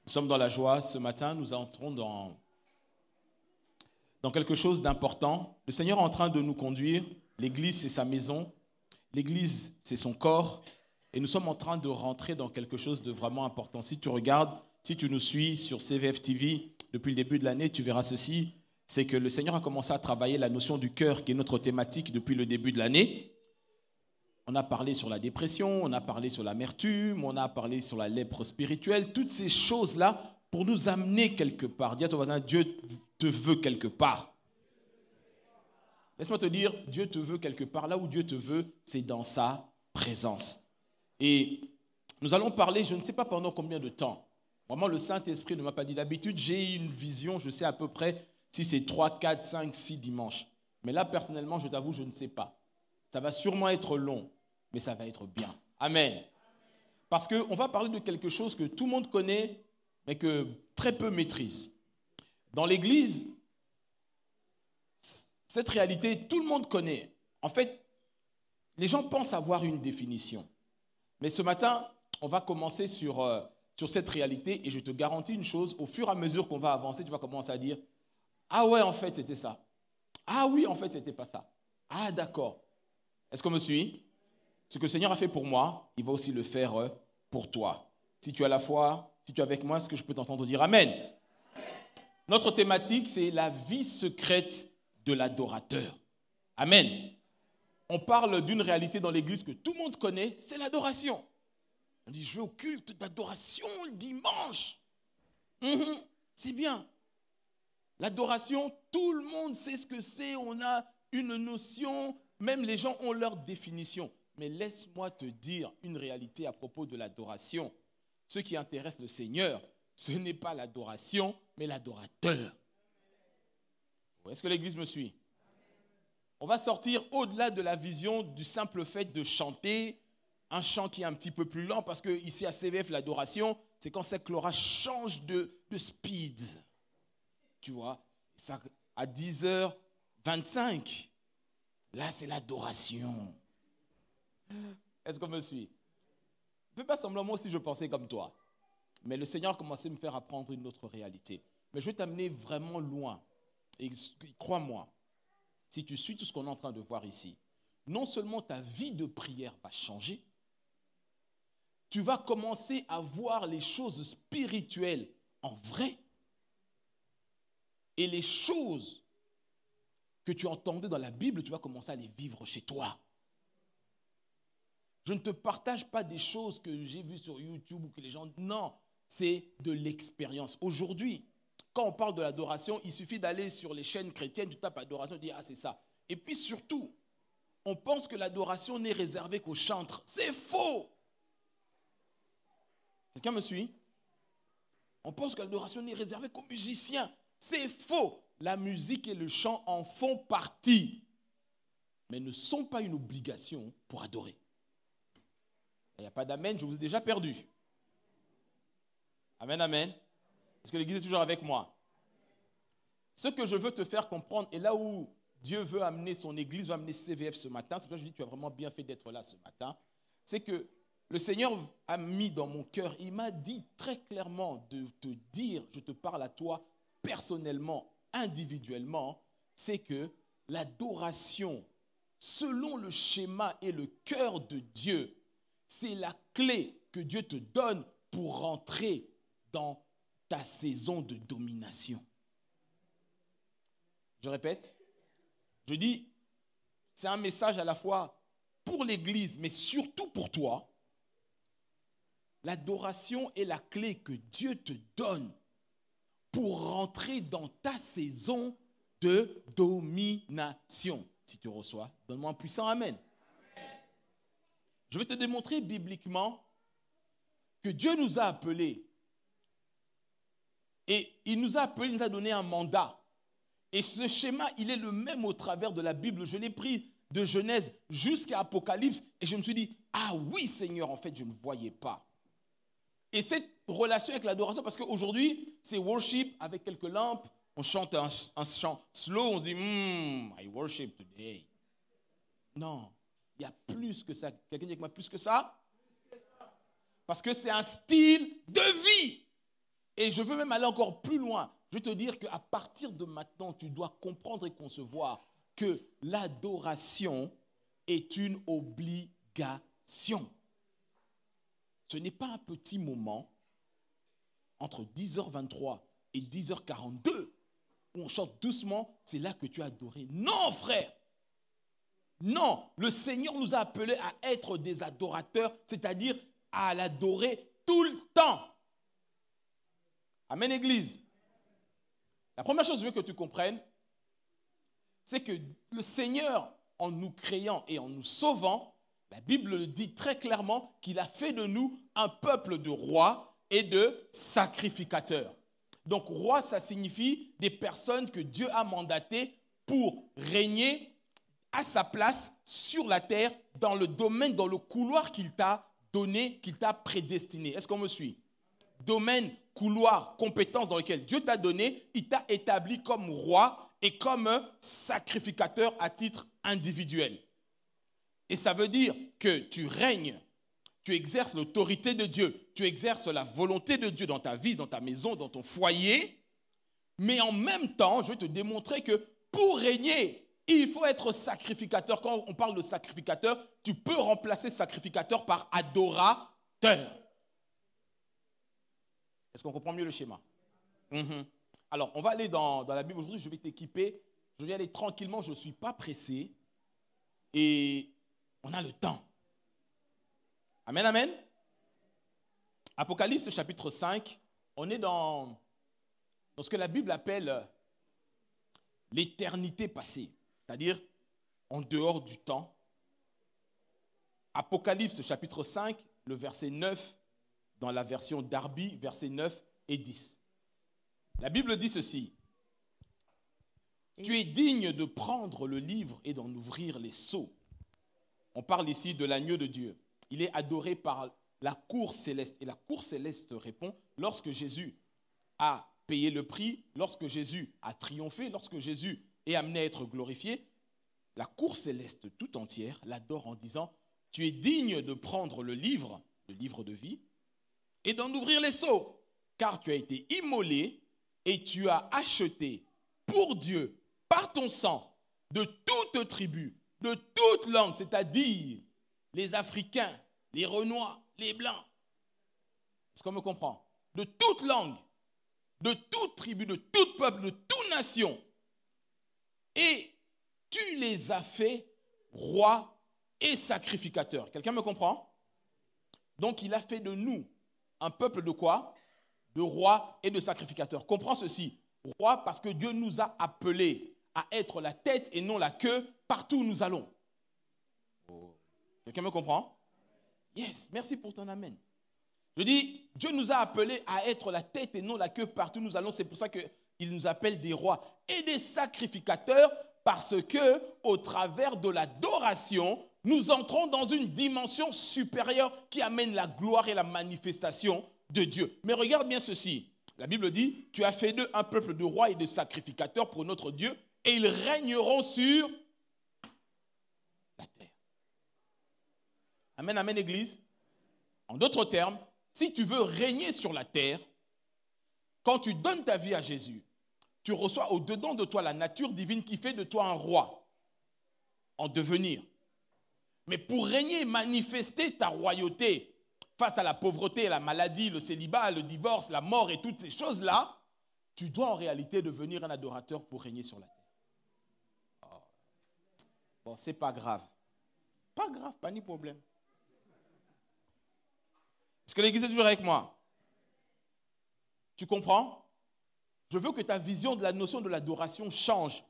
Nous sommes dans la joie. Ce matin, nous entrons dans quelque chose d'important. Le Seigneur est en train de nous conduire. L'Église, c'est sa maison. L'Église, c'est son corps. Et nous sommes en train de rentrer dans quelque chose de vraiment important. Si tu regardes, si tu nous suis sur CVF TV depuis le début de l'année, tu verras ceci. C'est que le Seigneur a commencé à travailler la notion du cœur, qui est notre thématique depuis le début de l'année. On a parlé sur la dépression, on a parlé sur l'amertume, on a parlé sur la lèpre spirituelle, toutes ces choses-là pour nous amener quelque part. Dis à ton voisin, Dieu te veut quelque part. Laisse-moi te dire, Dieu te veut quelque part. Là où Dieu te veut, c'est dans sa présence. Et nous allons parler, je ne sais pas pendant combien de temps. Vraiment, le Saint-Esprit ne m'a pas dit. D'habitude, j'ai une vision, je sais à peu près si c'est 3, 4, 5, 6 dimanches. Mais là, personnellement, je t'avoue, je ne sais pas. Ça va sûrement être long, mais ça va être bien. Amen. Parce qu'on va parler de quelque chose que tout le monde connaît, mais que très peu maîtrise. Dans l'Église, cette réalité, tout le monde connaît. En fait, les gens pensent avoir une définition. Mais ce matin, on va commencer sur cette réalité et je te garantis une chose, au fur et à mesure qu'on va avancer, tu vas commencer à dire « Ah ouais, en fait, c'était ça. Ah oui, en fait, c'était pas ça. Ah d'accord. » Est-ce qu'on me suit? Ce que le Seigneur a fait pour moi, il va aussi le faire pour toi. Si tu as la foi, si tu es avec moi, est-ce que je peux t'entendre dire Amen? Notre thématique, c'est la vie secrète de l'adorateur. Amen. On parle d'une réalité dans l'Église que tout le monde connaît, c'est l'adoration. On dit, je vais au culte d'adoration le dimanche. C'est bien. L'adoration, tout le monde sait ce que c'est, on a une notion, même les gens ont leur définition. Mais laisse-moi te dire une réalité à propos de l'adoration. Ce qui intéresse le Seigneur, ce n'est pas l'adoration, mais l'adorateur. Est-ce que l'Église me suit? On va sortir au-delà de la vision du simple fait de chanter un chant qui est un petit peu plus lent, parce qu'ici à CVF, l'adoration, c'est quand cette chlora change de speed. Tu vois, ça, à 10h25, là c'est l'adoration. Est-ce qu'on me suit? Ne fais pas semblant, moi aussi je pensais comme toi. Mais le Seigneur a commencé à me faire apprendre une autre réalité. Mais je vais t'amener vraiment loin. Et crois-moi, si tu suis tout ce qu'on est en train de voir ici, non seulement ta vie de prière va changer, tu vas commencer à voir les choses spirituelles en vrai. Et les choses que tu entendais dans la Bible, tu vas commencer à les vivre chez toi. Je ne te partage pas des choses que j'ai vues sur YouTube ou que les gens... Non, c'est de l'expérience. Aujourd'hui, quand on parle de l'adoration, il suffit d'aller sur les chaînes chrétiennes, tu tapes adoration, tu dis « Ah, c'est ça ». Et puis surtout, on pense que l'adoration n'est réservée qu'aux chantres. C'est faux. Quelqu'un me suit? On pense que l'adoration n'est réservée qu'aux musiciens. C'est faux. La musique et le chant en font partie, mais ne sont pas une obligation pour adorer. Il n'y a pas d'amen, je vous ai déjà perdu. Amen, amen. Est-ce que l'Église est toujours avec moi? Ce que je veux te faire comprendre, et là où Dieu veut amener son Église, veut amener CVF ce matin, c'est pour ça que je dis que tu as vraiment bien fait d'être là ce matin, c'est que le Seigneur a mis dans mon cœur, il m'a dit très clairement de te dire, je te parle à toi personnellement, individuellement, c'est que l'adoration, selon le schéma et le cœur de Dieu, c'est la clé que Dieu te donne pour rentrer dans ta saison de domination. Je répète, je dis, c'est un message à la fois pour l'Église, mais surtout pour toi. L'adoration est la clé que Dieu te donne pour rentrer dans ta saison de domination. Si tu reçois, donne-moi un puissant amen. Je vais te démontrer bibliquement que Dieu nous a appelés. Et il nous a appelés, il nous a donné un mandat. Et ce schéma, il est le même au travers de la Bible. Je l'ai pris de Genèse jusqu'à Apocalypse. Et je me suis dit, ah oui Seigneur, en fait, je ne voyais pas. Et cette relation avec l'adoration, parce qu'aujourd'hui, c'est worship avec quelques lampes. On chante un chant slow, on se dit, I worship today. Non. Il y a plus que ça. Quelqu'un dit avec moi plus que ça? Parce que c'est un style de vie. Et je veux même aller encore plus loin. Je veux te dire qu'à partir de maintenant, tu dois comprendre et concevoir que l'adoration est une obligation. Ce n'est pas un petit moment entre 10h23 et 10h42 où on chante doucement, c'est là que tu as adoré. Non, frère! Non, le Seigneur nous a appelés à être des adorateurs, c'est-à-dire à l'adorer tout le temps. Amen, Église. La première chose que je veux que tu comprennes, c'est que le Seigneur, en nous créant et en nous sauvant, la Bible le dit très clairement qu'il a fait de nous un peuple de rois et de sacrificateurs. Donc, roi, ça signifie des personnes que Dieu a mandatées pour régner à sa place sur la terre, dans le domaine, dans le couloir qu'il t'a donné, qu'il t'a prédestiné. Est-ce qu'on me suit? Domaine, couloir, compétence dans lequel Dieu t'a donné, il t'a établi comme roi et comme sacrificateur à titre individuel. Et ça veut dire que tu règnes, tu exerces l'autorité de Dieu, tu exerces la volonté de Dieu dans ta vie, dans ta maison, dans ton foyer, mais en même temps, je vais te démontrer que pour régner, il faut être sacrificateur. Quand on parle de sacrificateur, tu peux remplacer sacrificateur par adorateur. Est-ce qu'on comprend mieux le schéma? Alors, on va aller dans la Bible. Aujourd'hui, je vais t'équiper. Je vais aller tranquillement. Je ne suis pas pressé. Et on a le temps. Amen, amen. Apocalypse chapitre 5. On est dans ce que la Bible appelle l'éternité passée. C'est-à-dire en dehors du temps. Apocalypse chapitre 5, le verset 9, dans la version Darby, versets 9 et 10. La Bible dit ceci. Tu es digne de prendre le livre et d'en ouvrir les sceaux. On parle ici de l'agneau de Dieu. Il est adoré par la cour céleste. Et la cour céleste répond, lorsque Jésus a payé le prix, lorsque Jésus a triomphé, lorsque Jésus est amené à être glorifié, la cour céleste tout entière l'adore en disant, tu es digne de prendre le livre de vie, et d'en ouvrir les sceaux, car tu as été immolé et tu as acheté pour Dieu, par ton sang, de toute tribu, de toute langue, c'est-à-dire les Africains, les Renois, les Blancs. Est-ce qu'on me comprend? De toute langue, de toute tribu, de tout peuple, de toute nation. Et tu les as fait rois et sacrificateurs. Quelqu'un me comprend? Donc il a fait de nous un peuple de quoi? De rois et de sacrificateurs. Comprends ceci. Roi parce que Dieu nous a appelés à être la tête et non la queue partout où nous allons. Quelqu'un me comprend? Yes, merci pour ton amen. Je dis, Dieu nous a appelés à être la tête et non la queue partout où nous allons. C'est pour ça qu'il nous appelle des rois et des sacrificateurs parce que, au travers de l'adoration, nous entrons dans une dimension supérieure qui amène la gloire et la manifestation de Dieu. Mais regarde bien ceci. La Bible dit, tu as fait d'eux un peuple de rois et de sacrificateurs pour notre Dieu et ils régneront sur la terre. Amen, amen, Église. En d'autres termes, si tu veux régner sur la terre, quand tu donnes ta vie à Jésus, tu reçois au-dedans de toi la nature divine qui fait de toi un roi en devenir. Mais pour régner, manifester ta royauté face à la pauvreté, la maladie, le célibat, le divorce, la mort et toutes ces choses-là, tu dois en réalité devenir un adorateur pour régner sur la terre. Oh. Bon, c'est pas grave. Pas grave, pas ni problème. Est-ce que l'Église est toujours avec moi? Tu comprends? Je veux que ta vision de la notion de l'adoration change.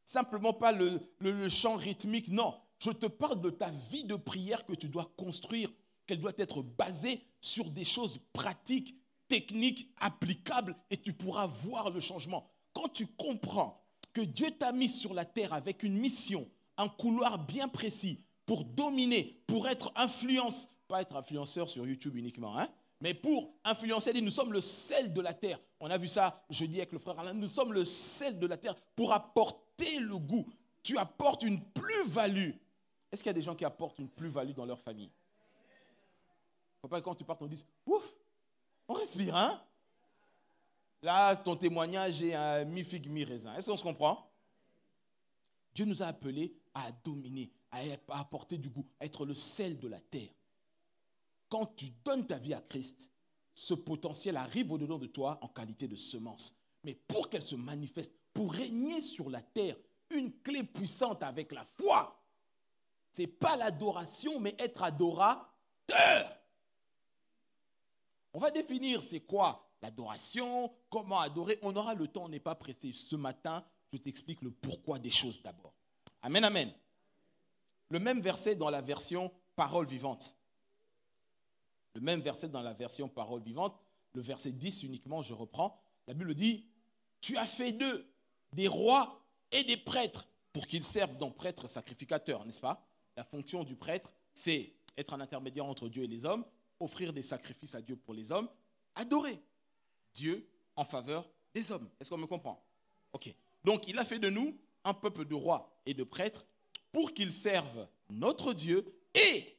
Simplement pas le chant rythmique, non. Je te parle de ta vie de prière que tu dois construire, qu'elle doit être basée sur des choses pratiques, techniques, applicables, et tu pourras voir le changement. Quand tu comprends que Dieu t'a mis sur la terre avec une mission, un couloir bien précis pour dominer, pour être pas être influenceur sur YouTube uniquement, hein, mais pour influencer, nous sommes le sel de la terre. On a vu ça jeudi avec le frère Alain. Nous sommes le sel de la terre pour apporter le goût. Tu apportes une plus-value. Est-ce qu'il y a des gens qui apportent une plus-value dans leur famille? Il ne faut pas que quand tu partes, on dise, ouf, on respire, hein? Là, ton témoignage est un mi-figue, mi-raisin. Est-ce qu'on se comprend? Dieu nous a appelés à dominer, à apporter du goût, à être le sel de la terre. Quand tu donnes ta vie à Christ, ce potentiel arrive au-dedans de toi en qualité de semence. Mais pour qu'elle se manifeste, pour régner sur la terre, une clé puissante avec la foi, ce n'est pas l'adoration, mais être adorateur. On va définir c'est quoi l'adoration, comment adorer. On aura le temps, on n'est pas pressé. Ce matin, je t'explique le pourquoi des choses d'abord. Amen, amen. Le même verset dans la version parole vivante. Le même verset dans la version parole vivante, le verset 10 uniquement, je reprends. La Bible dit, tu as fait d'eux des rois et des prêtres pour qu'ils servent donc prêtres sacrificateurs, n'est-ce pas? La fonction du prêtre, c'est être un intermédiaire entre Dieu et les hommes, offrir des sacrifices à Dieu pour les hommes, adorer Dieu en faveur des hommes. Est-ce qu'on me comprend? Ok. Donc, il a fait de nous un peuple de rois et de prêtres pour qu'ils servent notre Dieu et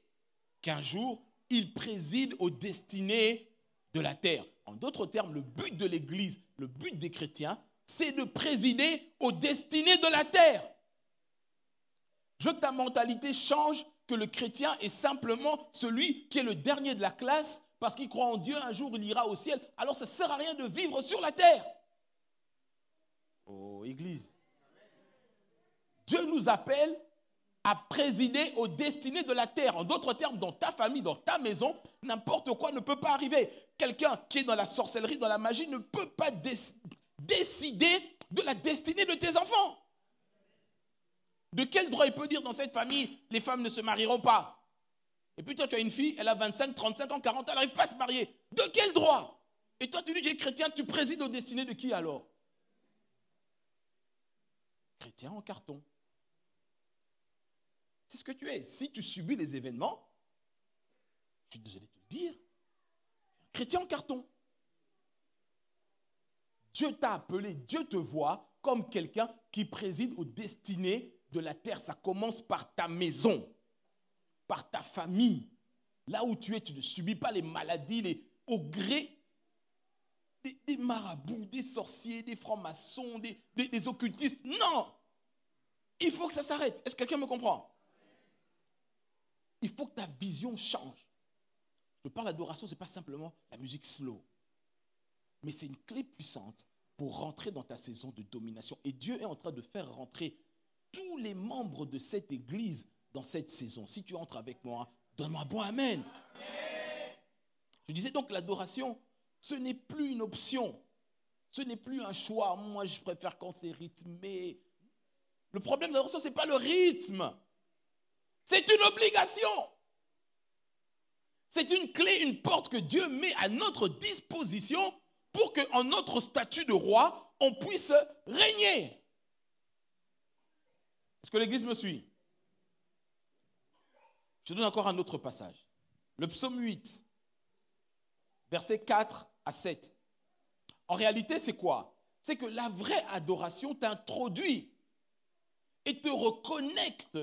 qu'un jour, il préside aux destinées de la terre. En d'autres termes, le but de l'Église, le but des chrétiens, c'est de présider aux destinées de la terre. Je veux que ta mentalité change, que le chrétien est simplement celui qui est le dernier de la classe parce qu'il croit en Dieu, un jour il ira au ciel. Alors ça ne sert à rien de vivre sur la terre. Oh, Église. Dieu nous appelle à présider aux destinées de la terre. En d'autres termes, dans ta famille, dans ta maison, n'importe quoi ne peut pas arriver. Quelqu'un qui est dans la sorcellerie, dans la magie, ne peut pas décider de la destinée de tes enfants. De quel droit il peut dire dans cette famille, les femmes ne se marieront pas? Et puis toi, tu as une fille, elle a 25, 35 ans, 40 ans, elle n'arrive pas à se marier. De quel droit? Et toi, tu dis que tu es chrétien, tu présides aux destinées de qui alors? Chrétien en carton. C'est ce que tu es. Si tu subis les événements, je suis désolé de te le dire, chrétien en carton. Dieu t'a appelé, Dieu te voit comme quelqu'un qui préside aux destinées de la terre. Ça commence par ta maison, par ta famille. Là où tu es, tu ne subis pas les maladies, au gré des marabouts, des sorciers, des francs-maçons, des occultistes. Non! Il faut que ça s'arrête. Est-ce que quelqu'un me comprend? Il faut que ta vision change. Je parle d'adoration, ce n'est pas simplement la musique slow. Mais c'est une clé puissante pour rentrer dans ta saison de domination. Et Dieu est en train de faire rentrer tous les membres de cette église dans cette saison. Si tu entres avec moi, donne-moi un bon amen. Je disais donc l'adoration, ce n'est plus une option. Ce n'est plus un choix. Moi, je préfère quand c'est rythmé. Le problème de l'adoration, ce n'est pas le rythme. C'est une obligation. C'est une clé, une porte que Dieu met à notre disposition pour qu'en notre statut de roi, on puisse régner. Est-ce que l'Église me suit? Je donne encore un autre passage. Le psaume 8, versets 4 à 7. En réalité, c'est quoi? C'est que la vraie adoration t'introduit et te reconnecte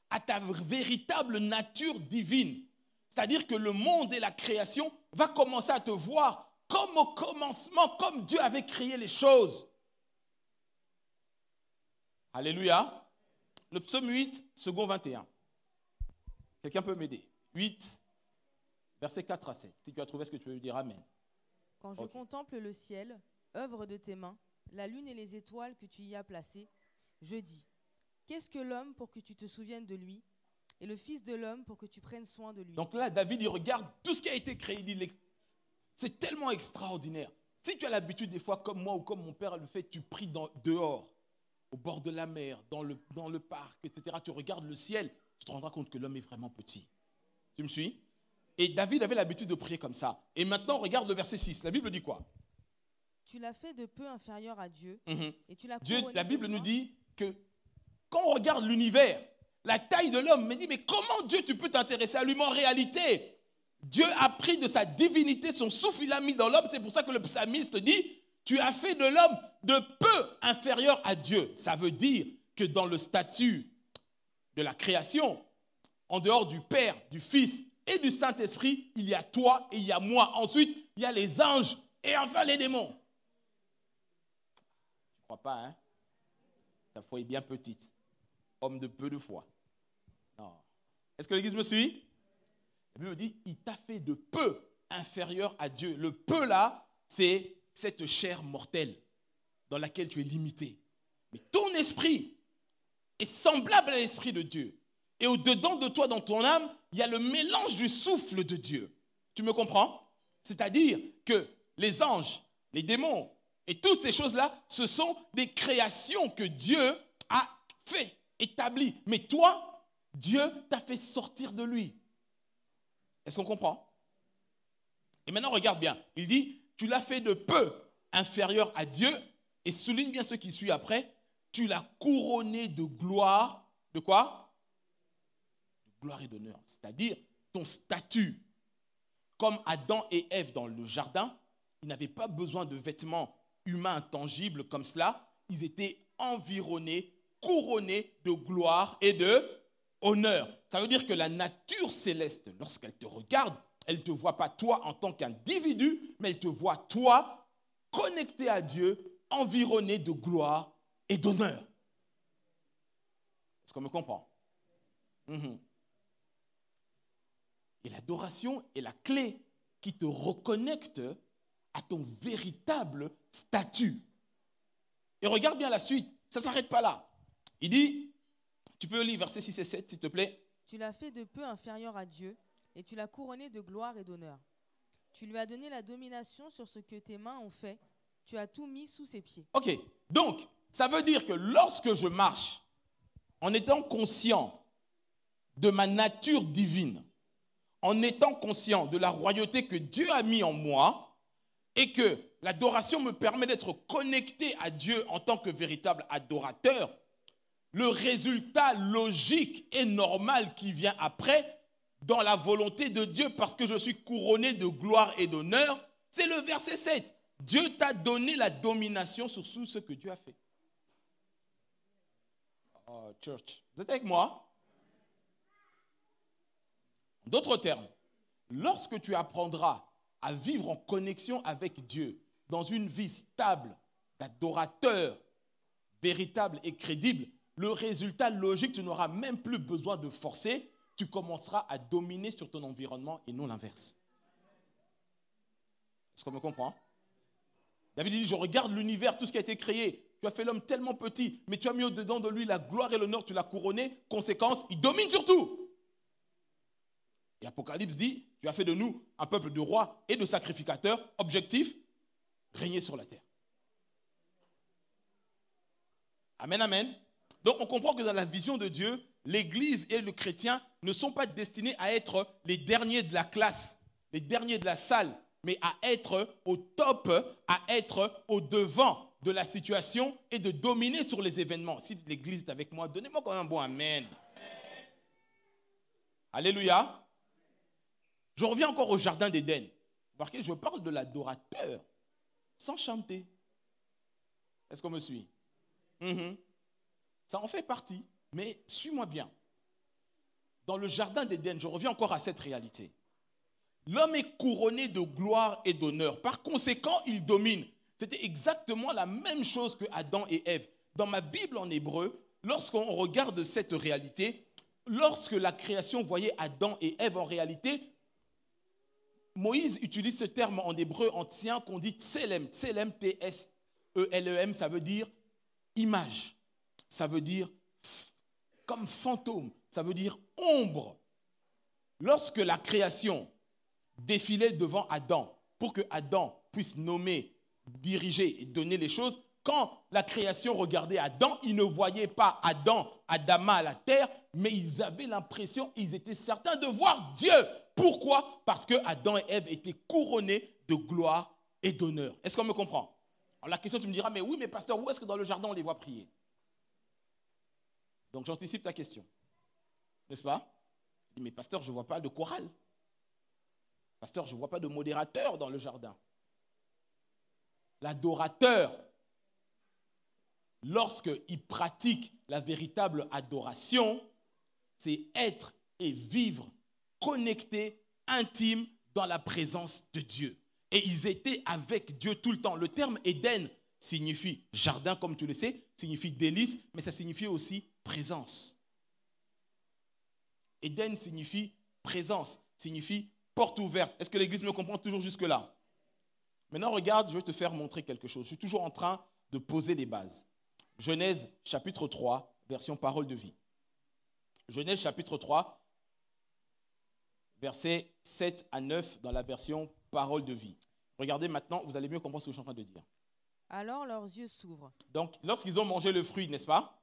à ta véritable nature divine. C'est-à-dire que le monde et la création va commencer à te voir comme au commencement, comme Dieu avait créé les choses. Alléluia. Le psaume 8, second 21. Quelqu'un peut m'aider? 8, versets 4 à 7. Si tu as trouvé ce que tu veux dire, amen. Quand je contemple le ciel, œuvre de tes mains, la lune et les étoiles que tu y as placées, je dis, qu'est-ce que l'homme pour que tu te souviennes de lui, et le fils de l'homme pour que tu prennes soin de lui? Donc là, David, il regarde tout ce qui a été créé. Il dit, c'est tellement extraordinaire. Si tu as l'habitude des fois, comme moi ou comme mon père le fait, tu pries dehors, au bord de la mer, dans le parc, etc. Tu regardes le ciel, tu te rendras compte que l'homme est vraiment petit. Tu me suis? Et David avait l'habitude de prier comme ça. Et maintenant, regarde le verset 6. La Bible dit quoi? Tu l'as fait de peu inférieur à Dieu. Et tu l'as Dieu, couronné la Bible de nous gloire. dit que quand on regarde l'univers, la taille de l'homme, mais comment Dieu tu peux t'intéresser à lui? Mais en réalité, Dieu a pris de sa divinité, son souffle, il l'a mis dans l'homme. C'est pour ça que le psalmiste dit, tu as fait de l'homme de peu inférieur à Dieu. Ça veut dire que dans le statut de la création, en dehors du Père, du Fils et du Saint-Esprit, il y a toi et il y a moi. Ensuite, il y a les anges et enfin les démons. crois pas, hein? Ta foi est bien petite. Homme de peu de foi. Non. Est-ce que l'Église me suit? La Bible dit, il t'a fait de peu inférieur à Dieu. Le peu là, c'est cette chair mortelle dans laquelle tu es limité. Mais ton esprit est semblable à l'esprit de Dieu. Et au-dedans de toi, dans ton âme, il y a le mélange du souffle de Dieu. Tu me comprends? C'est-à-dire que les anges, les démons et toutes ces choses-là, ce sont des créations que Dieu a fait, établies. Mais toi, Dieu t'a fait sortir de lui. Est-ce qu'on comprend? Et maintenant, regarde bien. Il dit, tu l'as fait de peu inférieur à Dieu, et souligne bien ce qui suit après, tu l'as couronné de gloire. De quoi? De gloire et d'honneur. C'est-à-dire, ton statut, comme Adam et Ève dans le jardin, ils n'avaient pas besoin de vêtements humains intangibles comme cela. Ils étaient environnés, couronnés de gloire et de honneur. Ça veut dire que la nature céleste, lorsqu'elle te regarde, elle ne te voit pas toi en tant qu'individu, mais elle te voit toi connecté à Dieu, environné de gloire et d'honneur. Est-ce qu'on me comprend? Et l'adoration est la clé qui te reconnecte à ton véritable statut. Et regarde bien la suite, ça ne s'arrête pas là. Il dit, tu peux lire versets 6 et 7 s'il te plaît. Tu l'as fait de peu inférieur à Dieu, et tu l'as couronné de gloire et d'honneur. Tu lui as donné la domination sur ce que tes mains ont fait. Tu as tout mis sous ses pieds. Ok, donc ça veut dire que lorsque je marche, en étant conscient de ma nature divine, en étant conscient de la royauté que Dieu a mis en moi, et que l'adoration me permet d'être connecté à Dieu en tant que véritable adorateur, le résultat logique et normal qui vient après, dans la volonté de Dieu, parce que je suis couronné de gloire et d'honneur, c'est le verset 7. Dieu t'a donné la domination sur tout ce que Dieu a fait. Oh, church, vous êtes avec moi? D'autres termes, lorsque tu apprendras à vivre en connexion avec Dieu, dans une vie stable, d'adorateur, véritable et crédible, le résultat logique, tu n'auras même plus besoin de forcer, tu commenceras à dominer sur ton environnement et non l'inverse. Est-ce qu'on me comprend? David dit, je regarde l'univers, tout ce qui a été créé. Tu as fait l'homme tellement petit, mais tu as mis au-dedans de lui la gloire et l'honneur, tu l'as couronné. Conséquence, il domine sur tout. Et Apocalypse dit, tu as fait de nous un peuple de rois et de sacrificateurs. Objectif, régner sur la terre. Amen, amen. Donc on comprend que dans la vision de Dieu, l'Église et le chrétien ne sont pas destinés à être les derniers de la classe, les derniers de la salle, mais à être au top, à être au devant de la situation et de dominer sur les événements. Si l'Église est avec moi, donnez-moi quand même un bon amen. Alléluia. Je reviens encore au jardin d'Éden. Remarquez, je parle de l'adorateur sans chanter. Est-ce qu'on me suit? Ça en fait partie, mais suis-moi bien. Dans le jardin d'Éden, je reviens encore à cette réalité. L'homme est couronné de gloire et d'honneur. Par conséquent, il domine. C'était exactement la même chose que Adam et Ève. Dans ma Bible en hébreu, lorsqu'on regarde cette réalité, lorsque la création voyait Adam et Ève en réalité, Moïse utilise ce terme en hébreu ancien qu'on dit tselem. Tselem, T-S-E-L-E-M, ça veut dire image. Ça veut dire comme fantôme. Ça veut dire ombre. Lorsque la création défilait devant Adam pour que Adam puisse nommer, diriger et donner les choses, quand la création regardait Adam, ils ne voyaient pas Adam, Adama à la terre, mais ils avaient l'impression, ils étaient certains de voir Dieu. Pourquoi? Parce que Adam et Ève étaient couronnés de gloire et d'honneur. Est-ce qu'on me comprend? Alors la question, tu me diras, mais oui, mais pasteur, où est-ce que dans le jardin on les voit prier? Donc j'anticipe ta question. N'est-ce pas? Mais pasteur, je ne vois pas de chorale. Pasteur, je ne vois pas de modérateur dans le jardin. L'adorateur, lorsqu'il pratique la véritable adoration, c'est être et vivre connecté, intime dans la présence de Dieu. Et ils étaient avec Dieu tout le temps. Le terme Éden, signifie jardin, comme tu le sais, signifie délice, mais ça signifie aussi présence. Éden signifie présence, signifie porte ouverte. Est-ce que l'Église me comprend toujours jusque-là? Maintenant, regarde, je vais te faire montrer quelque chose. Je suis toujours en train de poser les bases. Genèse chapitre 3, version parole de vie. Genèse chapitre 3, versets 7 à 9 dans la version parole de vie. Regardez maintenant, vous allez mieux comprendre ce que je suis en train de dire. Alors leurs yeux s'ouvrent. Donc, lorsqu'ils ont mangé le fruit, n'est-ce pas?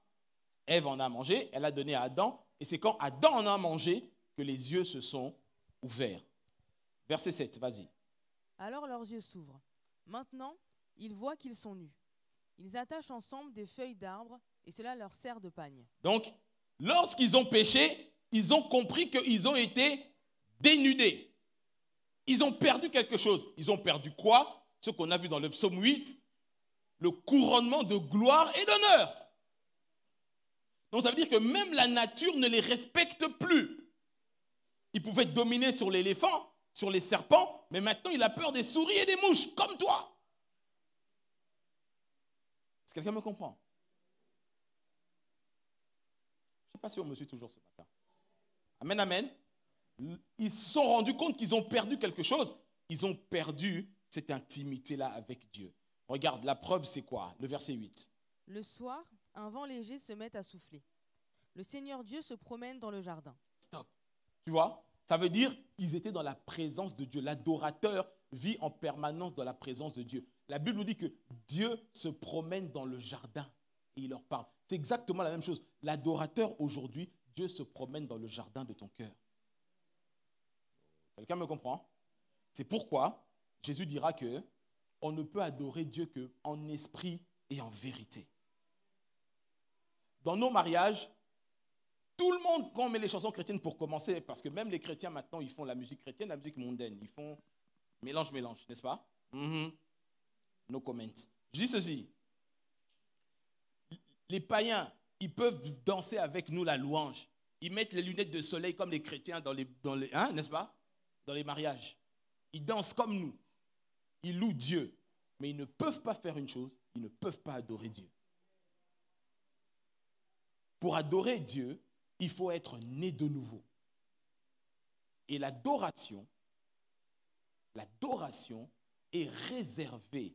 Ève en a mangé, elle a donné à Adam, et c'est quand Adam en a mangé que les yeux se sont ouverts. Verset 7, vas-y. Alors leurs yeux s'ouvrent. Maintenant, ils voient qu'ils sont nus. Ils attachent ensemble des feuilles d'arbres, et cela leur sert de pagne. Donc, lorsqu'ils ont péché, ils ont compris qu'ils ont été dénudés. Ils ont perdu quelque chose. Ils ont perdu quoi? Ce qu'on a vu dans le psaume 8, le couronnement de gloire et d'honneur. Donc ça veut dire que même la nature ne les respecte plus. Il pouvait dominer sur l'éléphant, sur les serpents, mais maintenant il a peur des souris et des mouches, comme toi. Est-ce que quelqu'un me comprend? Je ne sais pas si on me suit toujours ce matin. Amen, amen. Ils se sont rendus compte qu'ils ont perdu quelque chose. Ils ont perdu cette intimité-là avec Dieu. Regarde, la preuve c'est quoi? Le verset 8. Le soir, un vent léger se met à souffler. Le Seigneur Dieu se promène dans le jardin. Stop. Tu vois? Ça veut dire qu'ils étaient dans la présence de Dieu. L'adorateur vit en permanence dans la présence de Dieu. La Bible nous dit que Dieu se promène dans le jardin et il leur parle. C'est exactement la même chose. L'adorateur aujourd'hui, Dieu se promène dans le jardin de ton cœur. Quelqu'un me comprend? C'est pourquoi Jésus dira que on ne peut adorer Dieu qu'en esprit et en vérité. Dans nos mariages, tout le monde, quand on met les chansons chrétiennes pour commencer, parce que même les chrétiens maintenant, ils font la musique chrétienne, la musique mondaine, ils font mélange, n'est-ce pas? No comment. Je dis ceci. Les païens, ils peuvent danser avec nous la louange. Ils mettent les lunettes de soleil comme les chrétiens dans les n'est-ce pas? Dans les mariages. Ils dansent comme nous. Ils louent Dieu. Mais ils ne peuvent pas faire une chose, ils ne peuvent pas adorer Dieu. Pour adorer Dieu, il faut être né de nouveau. Et l'adoration est réservée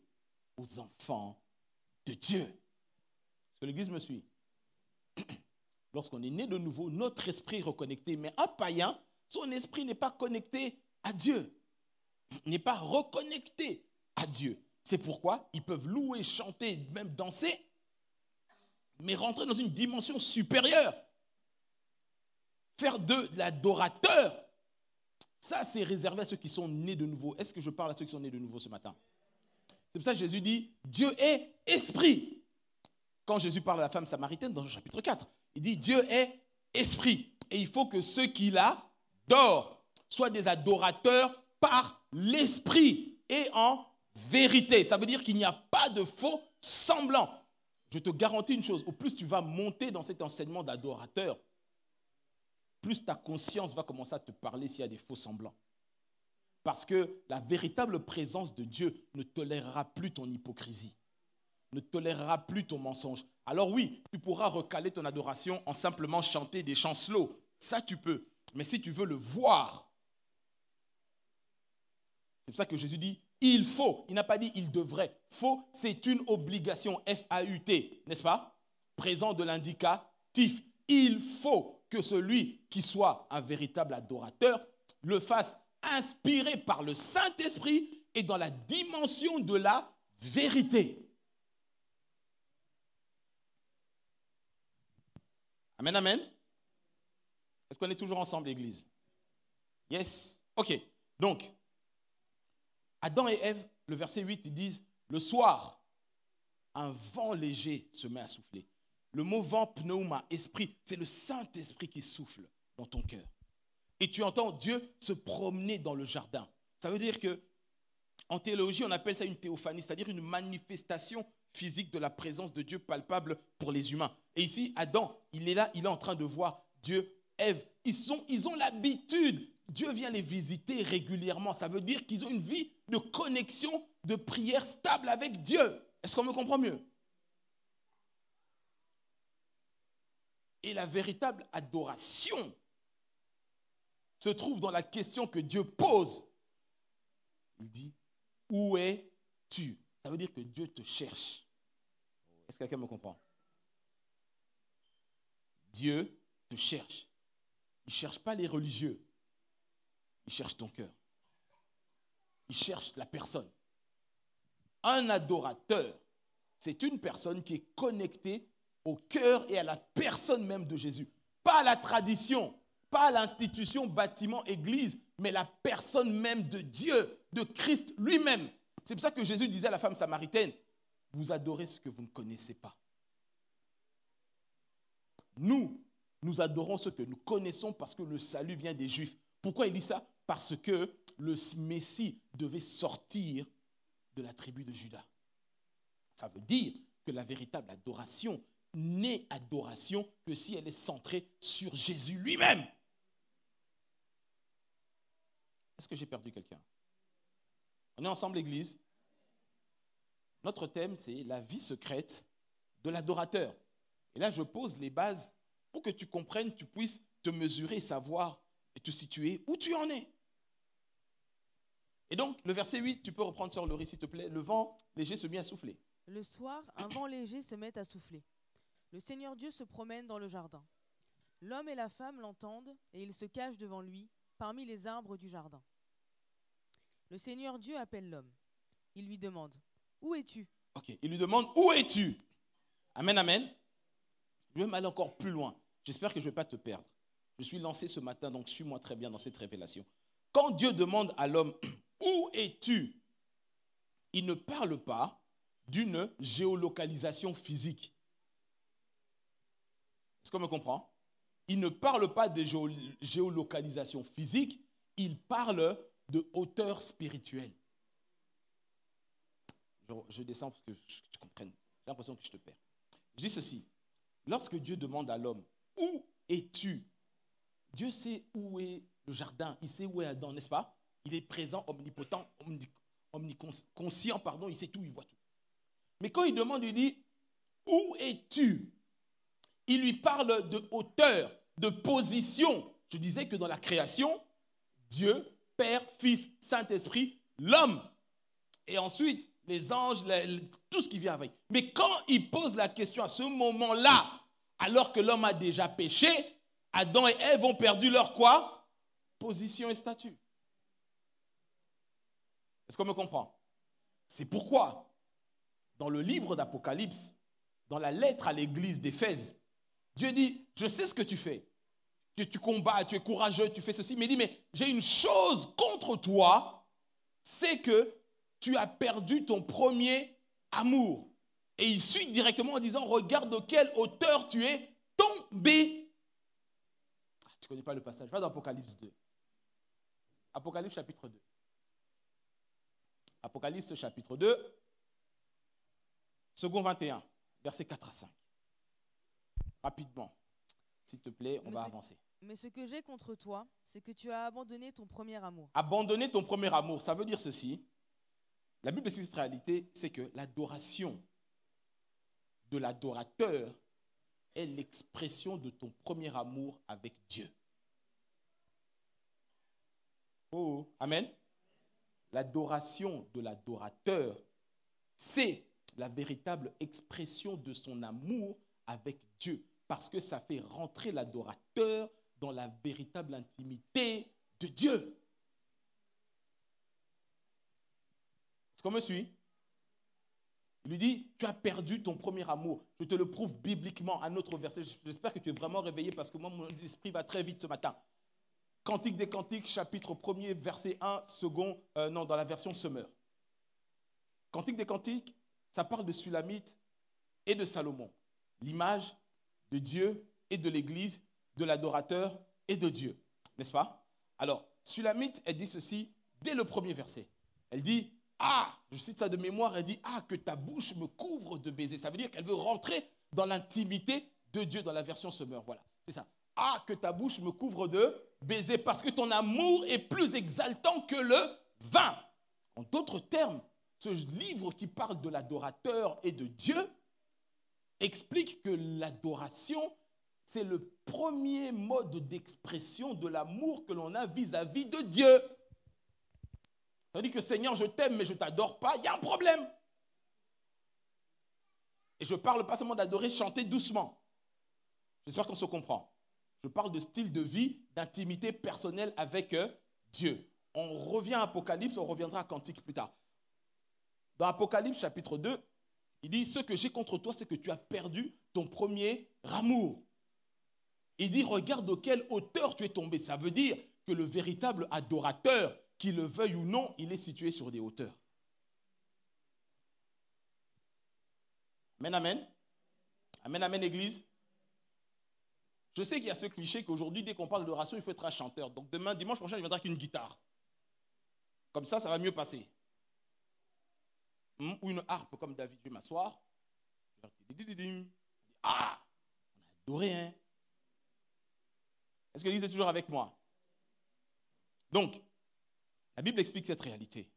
aux enfants de Dieu. Est-ce que l'Église me suit? Lorsqu'on est né de nouveau, notre esprit est reconnecté. Mais un païen, son esprit n'est pas connecté à Dieu. N'est pas reconnecté à Dieu. C'est pourquoi ils peuvent louer, chanter, même danser, mais rentrer dans une dimension supérieure. Faire de l'adorateur, ça c'est réservé à ceux qui sont nés de nouveau. Est-ce que je parle à ceux qui sont nés de nouveau ce matin? C'est pour ça que Jésus dit, Dieu est esprit. Quand Jésus parle à la femme samaritaine dans le chapitre 4, il dit, Dieu est esprit. Et il faut que ceux qui l'adorent soient des adorateurs par l'esprit et en vérité. Ça veut dire qu'il n'y a pas de faux semblants. Je te garantis une chose, au plus tu vas monter dans cet enseignement d'adorateur, plus ta conscience va commencer à te parler s'il y a des faux semblants. Parce que la véritable présence de Dieu ne tolérera plus ton hypocrisie, ne tolérera plus ton mensonge. Alors oui, tu pourras recaler ton adoration en simplement chanter des chants slow. Ça, tu peux. Mais si tu veux le voir, c'est pour ça que Jésus dit, il faut. Il n'a pas dit il devrait. Faut, c'est une obligation, F-A-U-T, n'est-ce pas? Présent de l'indicatif. Il faut que celui qui soit un véritable adorateur le fasse inspiré par le Saint-Esprit et dans la dimension de la vérité. Amen, amen. Est-ce qu'on est toujours ensemble, l'Église? Yes. Ok. Donc, Adam et Ève, le verset 8, ils disent, le soir, un vent léger se met à souffler. Le mot vent, pneuma, esprit, c'est le Saint-Esprit qui souffle dans ton cœur. Et tu entends Dieu se promener dans le jardin. Ça veut dire que, en théologie, on appelle ça une théophanie, c'est-à-dire une manifestation physique de la présence de Dieu palpable pour les humains. Et ici, Adam, il est là, il est en train de voir Dieu, Ève. Ils ont l'habitude. Dieu vient les visiter régulièrement. Ça veut dire qu'ils ont une vie de connexion, de prière stable avec Dieu. Est-ce qu'on me comprend mieux? Et la véritable adoration se trouve dans la question que Dieu pose. Il dit, où es-tu? Ça veut dire que Dieu te cherche. Est-ce que quelqu'un me comprend? Dieu te cherche. Il ne cherche pas les religieux. Il cherche ton cœur. Il cherche la personne. Un adorateur, c'est une personne qui est connectée au cœur et à la personne même de Jésus. Pas à la tradition, pas à l'institution, bâtiment, église, mais la personne même de Dieu, de Christ lui-même. C'est pour ça que Jésus disait à la femme samaritaine, vous adorez ce que vous ne connaissez pas. Nous adorons ce que nous connaissons parce que le salut vient des Juifs. Pourquoi il dit ça? Parce que le Messie devait sortir de la tribu de Juda. Ça veut dire que la véritable adoration n'est adoration que si elle est centrée sur Jésus lui-même. Est-ce que j'ai perdu quelqu'un? On est ensemble, l'Église. Notre thème, c'est la vie secrète de l'adorateur. Et là, je pose les bases pour que tu comprennes, tu puisses te mesurer, savoir et te situer où tu en es. Et donc, le verset 8, tu peux reprendre sur Laurie, s'il te plaît. Le vent léger se mit à souffler. Le soir, un vent léger se met à souffler. Le Seigneur Dieu se promène dans le jardin. L'homme et la femme l'entendent et ils se cachent devant lui, parmi les arbres du jardin. Le Seigneur Dieu appelle l'homme. Il lui demande, « Où es-tu » Ok, il lui demande, « Où es-tu » Amen, amen. Je vais aller encore plus loin. J'espère que je ne vais pas te perdre. Je suis lancé ce matin, donc suis-moi très bien dans cette révélation. Quand Dieu demande à l'homme, « Où es-tu » il ne parle pas d'une géolocalisation physique. Est-ce qu'on me comprend? Il ne parle pas de géolocalisation physique, il parle de hauteur spirituelle. Je descends pour que tu comprennes. J'ai l'impression que je te perds. Je dis ceci. Lorsque Dieu demande à l'homme, où es-tu? Dieu sait où est le jardin, il sait où est Adam, n'est-ce pas? Il est présent, omnipotent, omniconscient, il sait tout, il voit tout. Mais quand il demande, il dit, où es-tu? Il lui parle de hauteur, de position. Je disais que dans la création, Dieu, Père, Fils, Saint-Esprit, l'homme. Et ensuite, les anges, tout ce qui vient avec. Mais quand il pose la question à ce moment-là, alors que l'homme a déjà péché, Adam et Ève ont perdu leur quoi? Position et statut. Est-ce qu'on me comprend? C'est pourquoi, dans le livre d'Apocalypse, dans la lettre à l'église d'Éphèse, Dieu dit, je sais ce que tu fais. Tu combats, tu es courageux, tu fais ceci. Mais il dit, mais j'ai une chose contre toi, c'est que tu as perdu ton premier amour. Et il suit directement en disant, regarde de quelle hauteur tu es tombé. Tu ne connais pas le passage, va dans Apocalypse 2. Apocalypse chapitre 2. Apocalypse chapitre 2, second 21, versets 4 à 5. Rapidement, s'il te plaît, on va avancer. Mais ce que j'ai contre toi, c'est que tu as abandonné ton premier amour. Abandonner ton premier amour, ça veut dire ceci. La Bible explique cette réalité, c'est que l'adoration de l'adorateur est l'expression de ton premier amour avec Dieu. Oh, amen. L'adoration de l'adorateur, c'est la véritable expression de son amour avec Dieu, parce que ça fait rentrer l'adorateur dans la véritable intimité de Dieu. Est-ce qu'on me suit? Il lui dit, tu as perdu ton premier amour. Je te le prouve bibliquement, un autre verset. J'espère que tu es vraiment réveillé parce que moi, mon esprit va très vite ce matin. Cantique des Cantiques, chapitre 1er, verset 1, dans la version Semeur. Cantique des Cantiques, ça parle de Sulamite et de Salomon. L'image de Dieu et de l'Église, de l'adorateur et de Dieu. N'est-ce pas? Alors, Sulamite, elle dit ceci dès le premier verset. Elle dit, je cite ça de mémoire, elle dit, que ta bouche me couvre de baisers. Ça veut dire qu'elle veut rentrer dans l'intimité de Dieu dans la version Semeur. Voilà, c'est ça. Que ta bouche me couvre de baisers parce que ton amour est plus exaltant que le vin. En d'autres termes, ce livre qui parle de l'adorateur et de Dieu explique que l'adoration, c'est le premier mode d'expression de l'amour que l'on a vis-à-vis de Dieu. Ça veut dire que Seigneur, je t'aime, mais je ne t'adore pas, il y a un problème. Et je ne parle pas seulement d'adorer, chanter doucement. J'espère qu'on se comprend. Je parle de style de vie, d'intimité personnelle avec Dieu. On revient à Apocalypse, on reviendra à Cantique plus tard. Dans Apocalypse chapitre 2, il dit, ce que j'ai contre toi, c'est que tu as perdu ton premier amour. Il dit, regarde de quelle hauteur tu es tombé. Ça veut dire que le véritable adorateur, qu'il le veuille ou non, il est situé sur des hauteurs. Amen, amen. Amen, amen, Église. Je sais qu'il y a ce cliché qu'aujourd'hui, dès qu'on parle d'adoration, il faut être un chanteur. Donc demain, dimanche prochain, il viendra avec une guitare. Comme ça va mieux passer. Ou une harpe comme David. Je vais m'asseoir. Ah, on a adoré, hein. Est-ce que l'Église est toujours avec moi? Donc, la Bible explique cette réalité.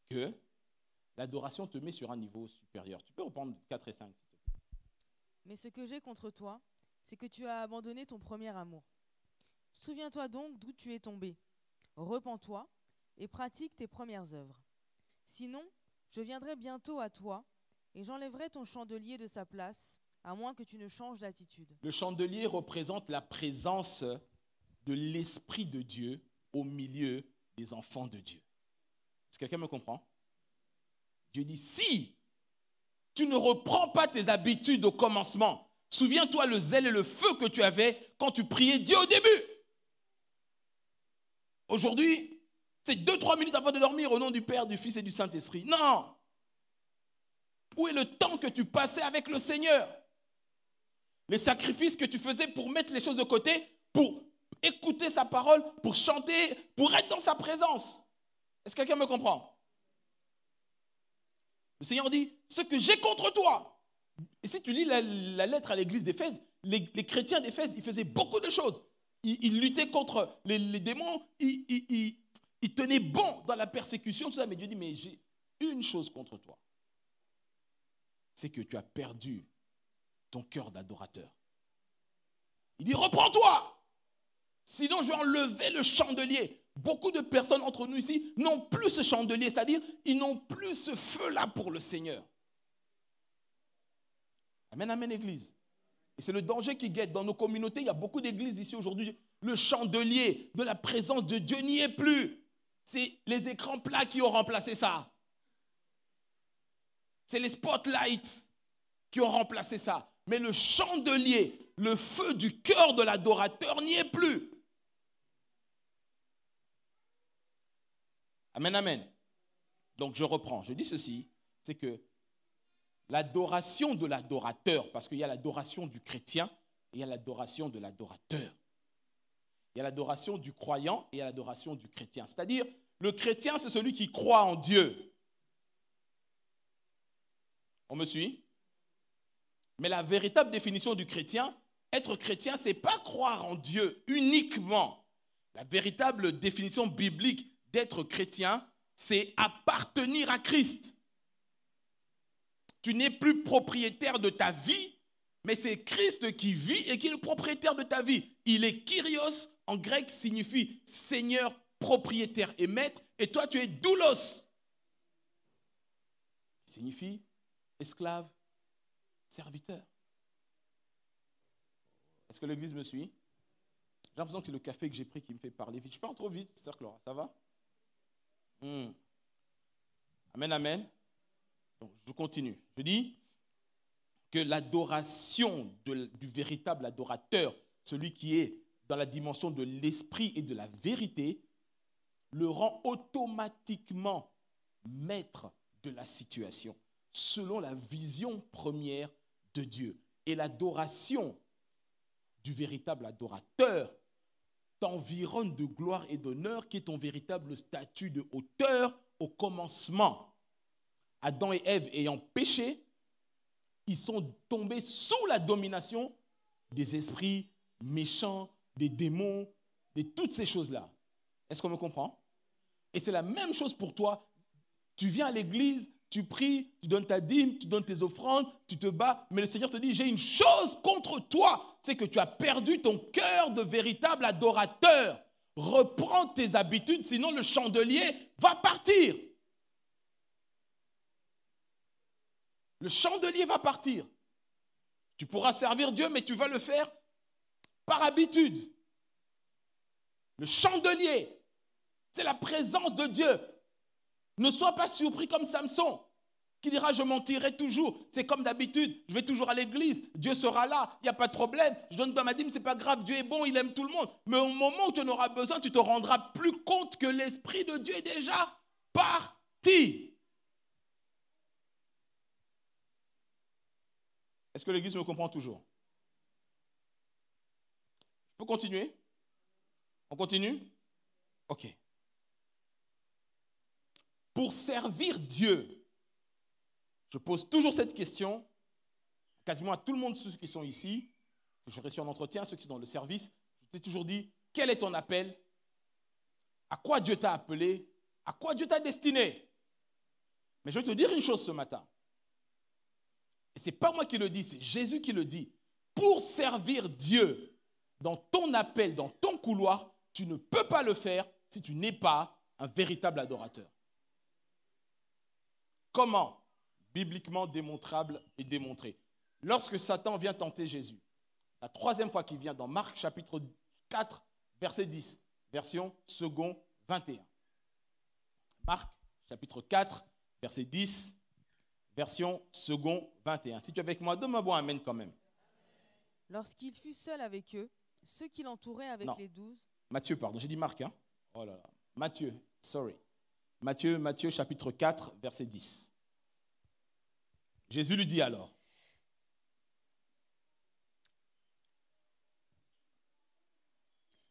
Que l'adoration te met sur un niveau supérieur. Tu peux reprendre 4 et 5, s'il te plaît. Mais ce que j'ai contre toi, c'est que tu as abandonné ton premier amour. Souviens-toi donc d'où tu es tombé. Repens-toi et pratique tes premières œuvres. Sinon, je viendrai bientôt à toi et j'enlèverai ton chandelier de sa place, à moins que tu ne changes d'attitude. Le chandelier représente la présence de l'Esprit de Dieu au milieu des enfants de Dieu. Est-ce que quelqu'un me comprend? Dieu dit, si tu ne reprends pas tes habitudes au commencement, souviens-toi le zèle et le feu que tu avais quand tu priais Dieu au début. Aujourd'hui, c'est 2-3 minutes avant de dormir au nom du Père, du Fils et du Saint-Esprit. Non. Où est le temps que tu passais avec le Seigneur? Les sacrifices que tu faisais pour mettre les choses de côté, pour écouter sa parole, pour chanter, pour être dans sa présence. Est-ce que quelqu'un me comprend? Le Seigneur dit, ce que j'ai contre toi. Et si tu lis la lettre à l'église d'Éphèse, les chrétiens d'Éphèse, ils faisaient beaucoup de choses. Ils luttaient contre les démons, ils tenaient bon dans la persécution, tout ça. Mais Dieu dit, mais j'ai une chose contre toi. C'est que tu as perdu ton cœur d'adorateur. Il dit, reprends-toi. Sinon, je vais enlever le chandelier. Beaucoup de personnes entre nous ici n'ont plus ce chandelier, c'est-à-dire ils n'ont plus ce feu-là pour le Seigneur. Amen, amen, Église. Et c'est le danger qui guette. Dans nos communautés, il y a beaucoup d'églises ici aujourd'hui. Le chandelier de la présence de Dieu n'y est plus. C'est les écrans plats qui ont remplacé ça. C'est les spotlights qui ont remplacé ça. Mais le chandelier, le feu du cœur de l'adorateur n'y est plus. Amen, amen. Donc je reprends. Je dis ceci, c'est que l'adoration de l'adorateur, parce qu'il y a l'adoration du chrétien et il y a l'adoration de l'adorateur. Il y a l'adoration du croyant et il y a l'adoration du chrétien. C'est-à-dire, le chrétien, c'est celui qui croit en Dieu. On me suit? Mais la véritable définition du chrétien, être chrétien, ce n'est pas croire en Dieu uniquement. La véritable définition biblique d'être chrétien, c'est appartenir à Christ. Tu n'es plus propriétaire de ta vie, mais c'est Christ qui vit et qui est le propriétaire de ta vie. Il est Kyrios, en grec signifie Seigneur, propriétaire et maître, et toi tu es doulos, qui signifie esclave, serviteur. Est-ce que l'église me suit? J'ai l'impression que c'est le café que j'ai pris qui me fait parler vite. Je parle trop vite, sœur Clara, ça va? Amen, amen. Donc, je continue. Je dis que l'adoration du véritable adorateur, celui qui est dans la dimension de l'esprit et de la vérité, le rend automatiquement maître de la situation, selon la vision première de Dieu. Et l'adoration du véritable adorateur t'environne de gloire et d'honneur, qui est ton véritable statut de hauteur au commencement. Adam et Ève ayant péché, ils sont tombés sous la domination des esprits méchants, des démons, de toutes ces choses-là. Est-ce qu'on me comprend? Et c'est la même chose pour toi. Tu viens à l'église, tu pries, tu donnes ta dîme, tu donnes tes offrandes, tu te bats, mais le Seigneur te dit, j'ai une chose contre toi, c'est que tu as perdu ton cœur de véritable adorateur. Reprends tes habitudes, sinon le chandelier va partir. Le chandelier va partir. Tu pourras servir Dieu, mais tu vas le faire par habitude. Le chandelier, c'est la présence de Dieu. Ne sois pas surpris comme Samson, qui dira, je mentirai toujours. C'est comme d'habitude, je vais toujours à l'église, Dieu sera là, il n'y a pas de problème. Je donne pas ma dîme, ce n'est pas grave, Dieu est bon, il aime tout le monde. Mais au moment où tu en auras besoin, tu te rendras plus compte que l'Esprit de Dieu est déjà parti. Est-ce que l'église me comprend toujours? Je peux continuer? On continue? Ok. Pour servir Dieu, je pose toujours cette question, quasiment à tout le monde, ceux qui sont ici, que je reçu en entretien, ceux qui sont dans le service, je t'ai toujours dit, quel est ton appel? À quoi Dieu t'a appelé? À quoi Dieu t'a destiné? Mais je vais te dire une chose ce matin. Et ce n'est pas moi qui le dis, c'est Jésus qui le dit. Pour servir Dieu dans ton appel, dans ton couloir, tu ne peux pas le faire si tu n'es pas un véritable adorateur. Comment? Bibliquement démontrable et démontré. Lorsque Satan vient tenter Jésus, la troisième fois qu'il vient dans Marc chapitre 4, verset 10, version second 21. Marc chapitre 4, verset 10, version second 21. Si tu es avec moi, donne-moi bon amen quand même. Lorsqu'il fut seul avec eux, ceux qui l'entouraient avec les 12... Matthieu, pardon, j'ai dit Marc, hein? Oh là là. Matthieu, sorry. Matthieu chapitre 4, verset 10. Jésus lui dit alors,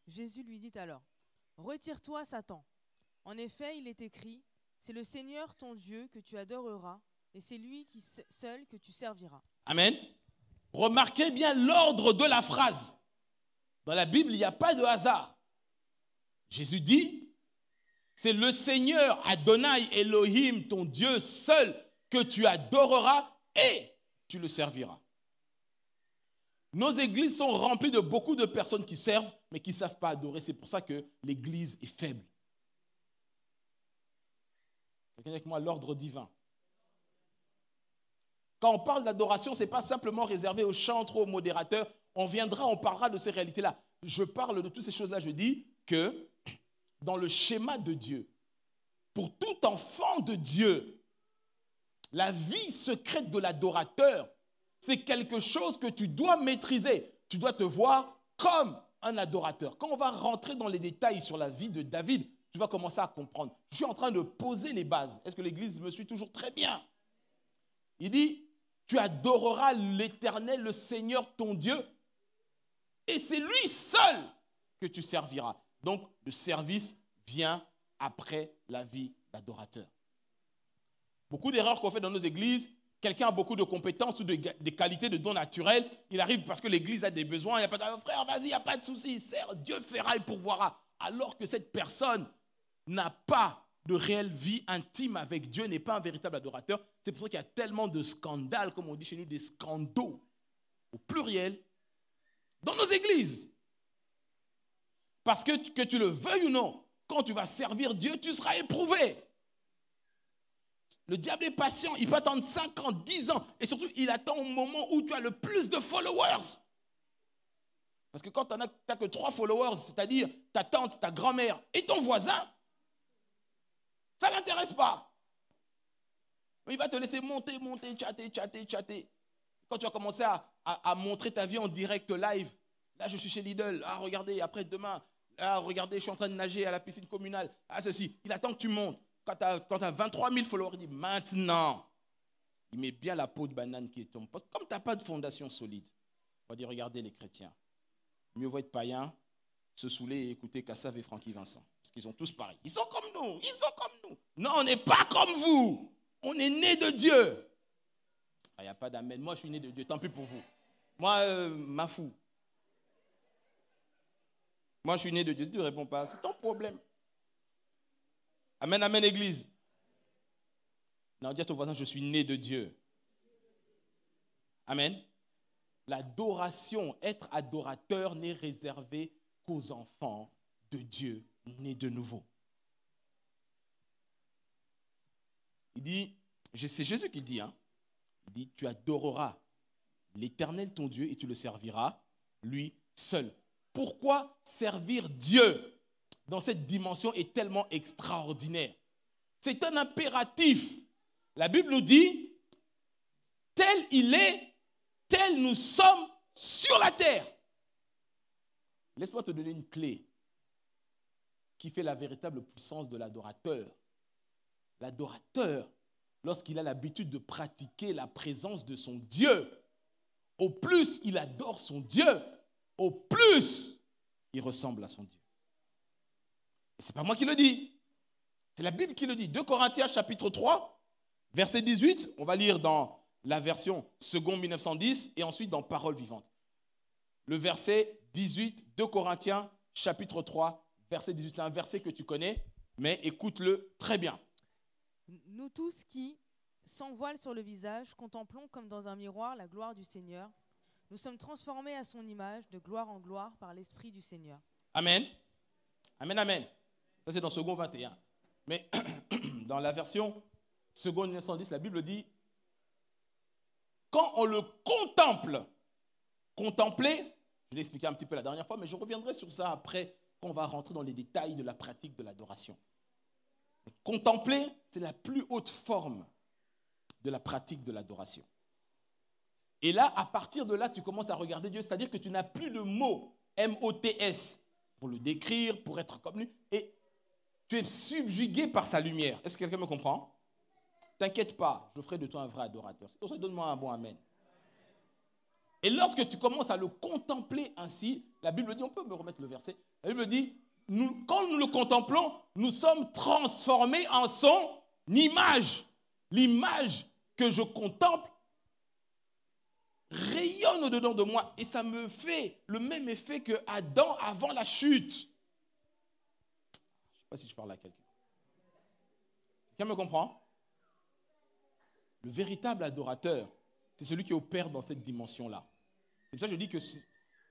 Jésus lui dit alors, retire-toi, Satan. En effet, il est écrit, c'est le Seigneur ton Dieu que tu adoreras, et c'est lui seul que tu serviras. Amen. Remarquez bien l'ordre de la phrase. Dans la Bible, il n'y a pas de hasard. Jésus dit, c'est le Seigneur Adonai Elohim, ton Dieu seul, que tu adoreras et tu le serviras. Nos églises sont remplies de beaucoup de personnes qui servent, mais qui ne savent pas adorer. C'est pour ça que l'église est faible. Quelqu'un avec moi, l'ordre divin. Quand on parle d'adoration, ce n'est pas simplement réservé aux chantres, aux modérateurs. On viendra, on parlera de ces réalités-là. Je parle de toutes ces choses-là. Je dis que dans le schéma de Dieu, pour tout enfant de Dieu, la vie secrète de l'adorateur, c'est quelque chose que tu dois maîtriser. Tu dois te voir comme un adorateur. Quand on va rentrer dans les détails sur la vie de David, tu vas commencer à comprendre. Je suis en train de poser les bases. Est-ce que l'Église me suit toujours très bien? Il dit, tu adoreras l'Éternel, le Seigneur, ton Dieu, et c'est lui seul que tu serviras. Donc, le service vient après la vie d'adorateur. Beaucoup d'erreurs qu'on fait dans nos églises, quelqu'un a beaucoup de compétences ou des qualités de dons naturels, il arrive parce que l'église a des besoins, il n'y a pas de frère, vas-y, il n'y a pas de souci, sers, Dieu fera et pourvoira. Alors que cette personne n'a pas de réelle vie intime avec Dieu, n'est pas un véritable adorateur. C'est pour ça qu'il y a tellement de scandales, comme on dit chez nous, des scandaux, au pluriel, dans nos églises. Parce que tu le veuilles ou non, quand tu vas servir Dieu, tu seras éprouvé. Le diable est patient, il peut attendre 5 ans, 10 ans, et surtout, il attend au moment où tu as le plus de followers. Parce que quand tu n'as que 3 followers, c'est-à-dire ta tante, ta grand-mère et ton voisin, ça ne l'intéresse pas. Il va te laisser monter, chatter. Quand tu vas commencer à montrer ta vie en direct live, là je suis chez Lidl, ah regardez, après demain, ah regardez, je suis en train de nager à la piscine communale, ah ceci, il attend que tu montes. Quand tu as 23 000 followers, il dit maintenant, il met bien la peau de banane qui est tombée. Parce que comme tu n'as pas de fondation solide, on va dire regardez les chrétiens, mieux vaut être païen, se saouler et écouter Kassav et Francky Vincent. Parce qu'ils sont tous pareils. Ils sont comme nous. Non, on n'est pas comme vous. On est né de Dieu. Il n'y a pas d'amen. Moi, je suis né de Dieu. Tant pis pour vous. Moi, ma fou. Moi, je suis né de Dieu. Si tu ne réponds pas, c'est ton problème. Amen, amen, église. Non, dis à ton voisin, je suis né de Dieu. Amen. L'adoration, être adorateur n'est réservé qu'aux enfants de Dieu nés de nouveau. Il dit, c'est Jésus qui dit, il dit, tu adoreras l'Éternel ton Dieu et tu le serviras, lui seul. Pourquoi servir Dieu dans cette dimension est tellement extraordinaire? C'est un impératif. La Bible nous dit, tel il est, tel nous sommes sur la terre. Laisse-moi te donner une clé qui fait la véritable puissance de l'adorateur. L'adorateur, lorsqu'il a l'habitude de pratiquer la présence de son Dieu, au plus il adore son Dieu, au plus il ressemble à son Dieu. Et ce n'est pas moi qui le dis, c'est la Bible qui le dit. 2 Corinthiens chapitre 3, verset 18, on va lire dans la version seconde 1910 et ensuite dans Parole vivante. Le verset 18, 2 Corinthiens chapitre 3, verset 18, c'est un verset que tu connais, mais écoute-le très bien. Nous tous qui, sans voile sur le visage, contemplons comme dans un miroir la gloire du Seigneur, nous sommes transformés à son image de gloire en gloire par l'Esprit du Seigneur. Amen. Amen, amen. Ça c'est dans second 21. Mais dans la version seconde 1910, la Bible dit, quand on le contemple, contempler, je l'ai expliqué un petit peu la dernière fois, mais je reviendrai sur ça après, quand on va rentrer dans les détails de la pratique de l'adoration. Contempler, c'est la plus haute forme de la pratique de l'adoration. Et là, à partir de là, tu commences à regarder Dieu, c'est-à-dire que tu n'as plus de mots, M-O-T-S, pour le décrire, pour être comme lui, et tu es subjugué par sa lumière. Est-ce que quelqu'un me comprend? T'inquiète pas, je ferai de toi un vrai adorateur. C'est pour ça, donne-moi un bon amen. Et lorsque tu commences à le contempler ainsi, la Bible dit, on peut me remettre le verset, la Bible dit, quand nous le contemplons, nous sommes transformés en son image. L'image que je contemple rayonne au-dedans de moi et ça me fait le même effet que Adam avant la chute. Je ne sais pas si je parle à quelqu'un. Quelqu'un me comprend? Le véritable adorateur, c'est celui qui opère dans cette dimension-là. C'est pour ça que je dis que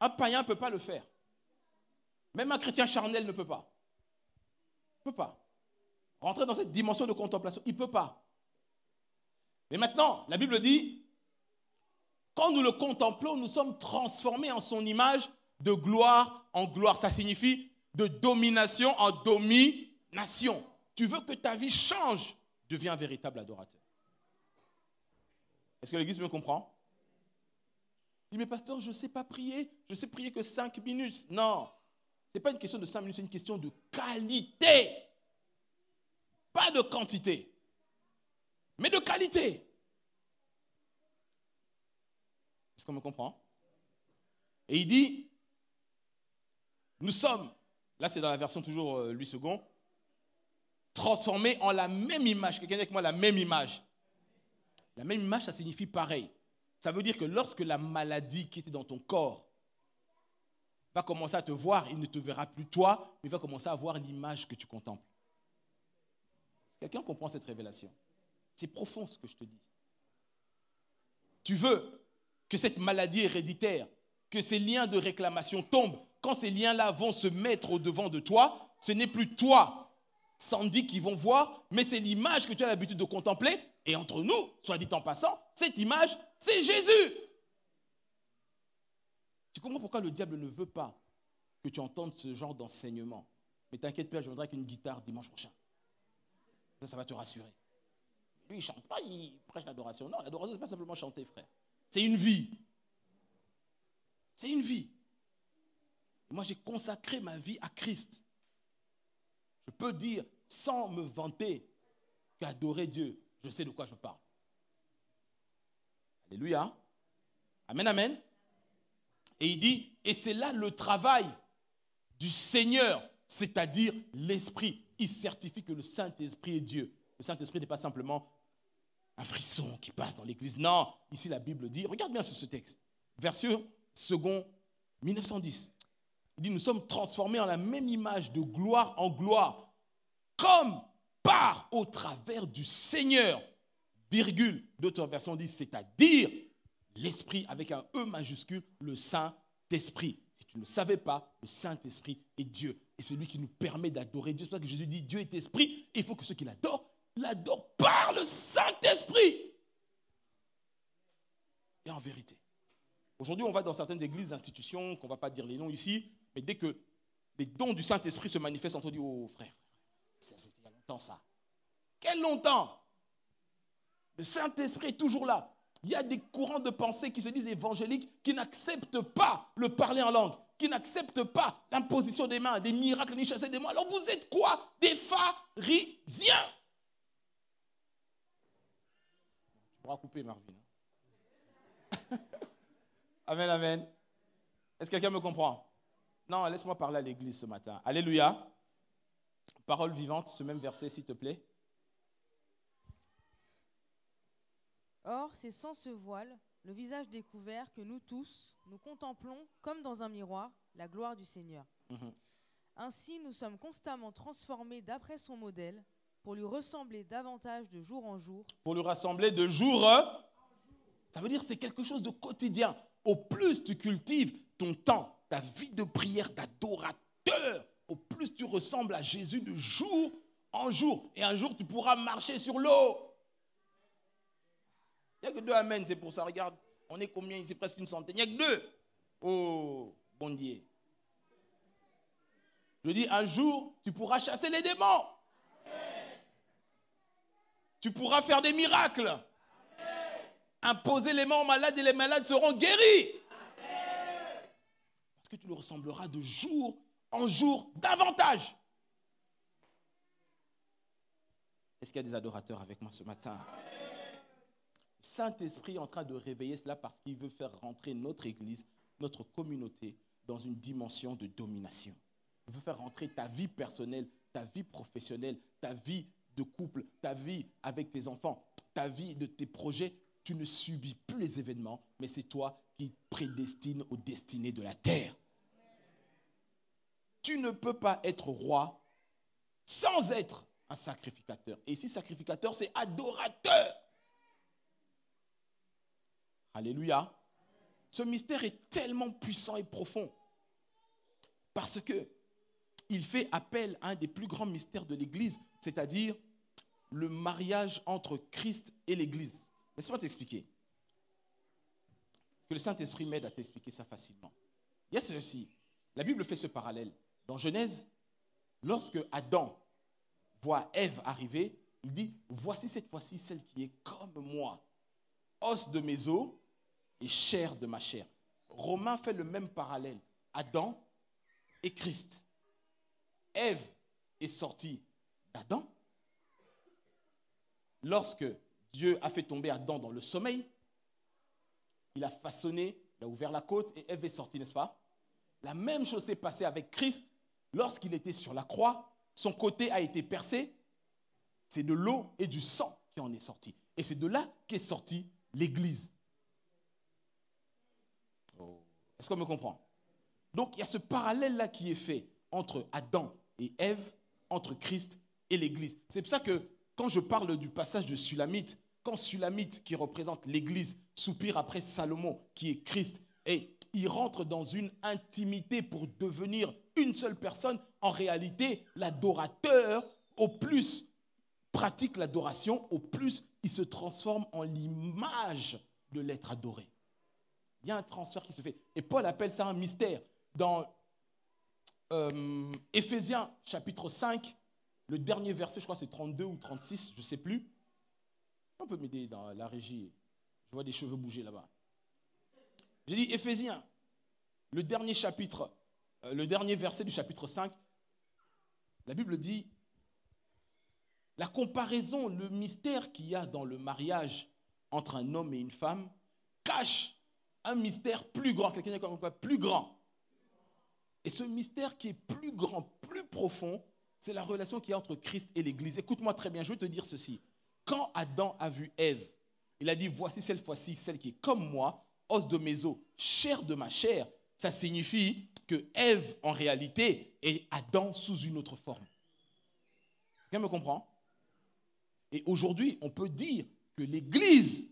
un païen ne peut pas le faire. Même un chrétien charnel ne peut pas. Il ne peut pas. Rentrer dans cette dimension de contemplation, il ne peut pas. Mais maintenant, la Bible dit, quand nous le contemplons, nous sommes transformés en son image de gloire en gloire. Ça signifie de domination en domination. Tu veux que ta vie change, deviens un véritable adorateur. Est-ce que l'Église me comprend? Je dis, mais pasteur, je ne sais pas prier. Je ne sais prier que 5 minutes. Non, ce n'est pas une question de 5 minutes, c'est une question de qualité. Pas de quantité, mais de qualité. Est-ce qu'on me comprend? Et il dit, nous sommes, là c'est dans la version toujours 8 secondes, transformés en la même image. Quelqu'un dit avec moi la même image. La même image, ça signifie pareil. Ça veut dire que lorsque la maladie qui était dans ton corps va commencer à te voir, il ne te verra plus toi, mais il va commencer à voir l'image que tu contemples. Quelqu'un comprend cette révélation? C'est profond ce que je te dis. Tu veux que cette maladie héréditaire, que ces liens de réclamation tombent. Quand ces liens-là vont se mettre au-devant de toi, ce n'est plus toi, Sandy, qui vont voir, mais c'est l'image que tu as l'habitude de contempler. Et entre nous, soit dit en passant, cette image, c'est Jésus. Tu comprends pourquoi le diable ne veut pas que tu entendes ce genre d'enseignement? Mais t'inquiète pas, je viendrai avec une guitare dimanche prochain. Ça va te rassurer. Lui, il ne chante pas, il prêche l'adoration. Non, l'adoration, ce n'est pas simplement chanter, frère. C'est une vie. C'est une vie. Moi, j'ai consacré ma vie à Christ. Je peux dire, sans me vanter, qu'adorer Dieu, je sais de quoi je parle. Alléluia. Amen, amen. Et il dit, et c'est là le travail du Seigneur, c'est-à-dire l'Esprit. Il certifie que le Saint-Esprit est Dieu. Le Saint-Esprit n'est pas simplement un frisson qui passe dans l'église. Non, ici la Bible dit, regarde bien sur ce texte, verset second 1910. Il dit, nous sommes transformés en la même image de gloire en gloire, comme par au travers du Seigneur, virgule, d'autres versions disent, c'est-à-dire l'Esprit avec un E majuscule, le Saint-Esprit. Si tu ne le savais pas, le Saint-Esprit est Dieu. Et c'est lui qui nous permet d'adorer Dieu. C'est pour ça que Jésus dit, Dieu est esprit, et il faut que ceux qui l'adorent par le Saint-Esprit. Et en vérité. Aujourd'hui, on va dans certaines églises, institutions, qu'on ne va pas dire les noms ici, mais dès que les dons du Saint-Esprit se manifestent, on dit, oh frère, c'était il y a longtemps ça. Quel longtemps? Le Saint-Esprit est toujours là. Il y a des courants de pensée qui se disent évangéliques, qui n'acceptent pas le parler en langue, qui n'acceptent pas l'imposition des mains, des miracles, ni chasser des mots. Alors vous êtes quoi? Des pharisiens. Tu pourras couper, Marvin. Amen, amen. Est-ce que quelqu'un me comprend? Non, laisse-moi parler à l'église ce matin. Alléluia. Parole vivante, ce même verset, s'il te plaît. Or, c'est sans ce voile, le visage découvert, que nous tous, nous contemplons, comme dans un miroir, la gloire du Seigneur. Ainsi, nous sommes constamment transformés d'après son modèle, pour lui ressembler davantage de jour en jour. Pour lui rassembler de jour. Ça veut dire que c'est quelque chose de quotidien. Au plus tu cultives ton temps, ta vie de prière, d'adorateur, au plus tu ressembles à Jésus de jour en jour. Et un jour, tu pourras marcher sur l'eau. Il n'y a que 2 amen, c'est pour ça. Regarde, on est combien ici? Presque une centaine. Il n'y a que 2. Oh, bon Dieu. Je dis, un jour, tu pourras chasser les démons. Tu pourras faire des miracles. Imposer les mains aux malades et les malades seront guéris. Parce que tu le ressembleras de jour en jour davantage. Est-ce qu'il y a des adorateurs avec moi ce matin? Le Saint-Esprit est en train de réveiller cela parce qu'il veut faire rentrer notre église, notre communauté dans une dimension de domination. Il veut faire rentrer ta vie personnelle, ta vie professionnelle, ta vie de couple, ta vie avec tes enfants, ta vie de tes projets. Tu ne subis plus les événements, mais c'est toi qui prédestines aux destinées de la terre. Tu ne peux pas être roi sans être un sacrificateur. Et ici, sacrificateur, c'est adorateur. Alléluia. Ce mystère est tellement puissant et profond parce que il fait appel à un des plus grands mystères de l'Église, c'est-à-dire le mariage entre Christ et l'Église. Laisse-moi t'expliquer. Parce que le Saint-Esprit m'aide à t'expliquer ça facilement. Il y a ceci. La Bible fait ce parallèle. Dans Genèse, lorsque Adam voit Ève arriver, il dit, voici cette fois-ci celle qui est comme moi, os de mes os et chair de ma chair. Romain fait le même parallèle. Adam et Christ. Ève est sortie d'Adam. Lorsque Dieu a fait tomber Adam dans le sommeil, il a façonné, il a ouvert la côte et Ève est sortie, n'est-ce pas? La même chose s'est passée avec Christ. Lorsqu'il était sur la croix, son côté a été percé. C'est de l'eau et du sang qui en est sorti. Et c'est de là qu'est sortie l'Église. Oh. Est-ce qu'on me comprend? Donc, il y a ce parallèle-là qui est fait entre Adam et Ève, entre Christ et l'Église. C'est pour ça que quand je parle du passage de Sulamite, quand Sulamite, qui représente l'Église, soupire après Salomon, qui est Christ, et il rentre dans une intimité pour devenir une seule personne, en réalité, l'adorateur, au plus pratique l'adoration, au plus il se transforme en l'image de l'être adoré. Il y a un transfert qui se fait. Et Paul appelle ça un mystère. Dans Éphésiens chapitre 5, le dernier verset, je crois que c'est 32 ou 36, je ne sais plus. On peut m'aider dans la régie. Je vois des cheveux bouger là-bas. J'ai dit Éphésiens, le dernier chapitre, le dernier verset du chapitre 5, la Bible dit, la comparaison, le mystère qu'il y a dans le mariage entre un homme et une femme cache un mystère plus grand. Quelqu'un dit comme quoi? Plus grand. Et ce mystère qui est plus grand, plus profond, c'est la relation qu'il y a entre Christ et l'Église. Écoute-moi très bien, je vais te dire ceci. Quand Adam a vu Ève, il a dit, voici cette fois-ci, celle qui est comme moi, os de mes os, chair de ma chair. Ça signifie que Ève, en réalité, est Adam sous une autre forme. Quelqu'un me comprend? Et aujourd'hui, on peut dire que l'Église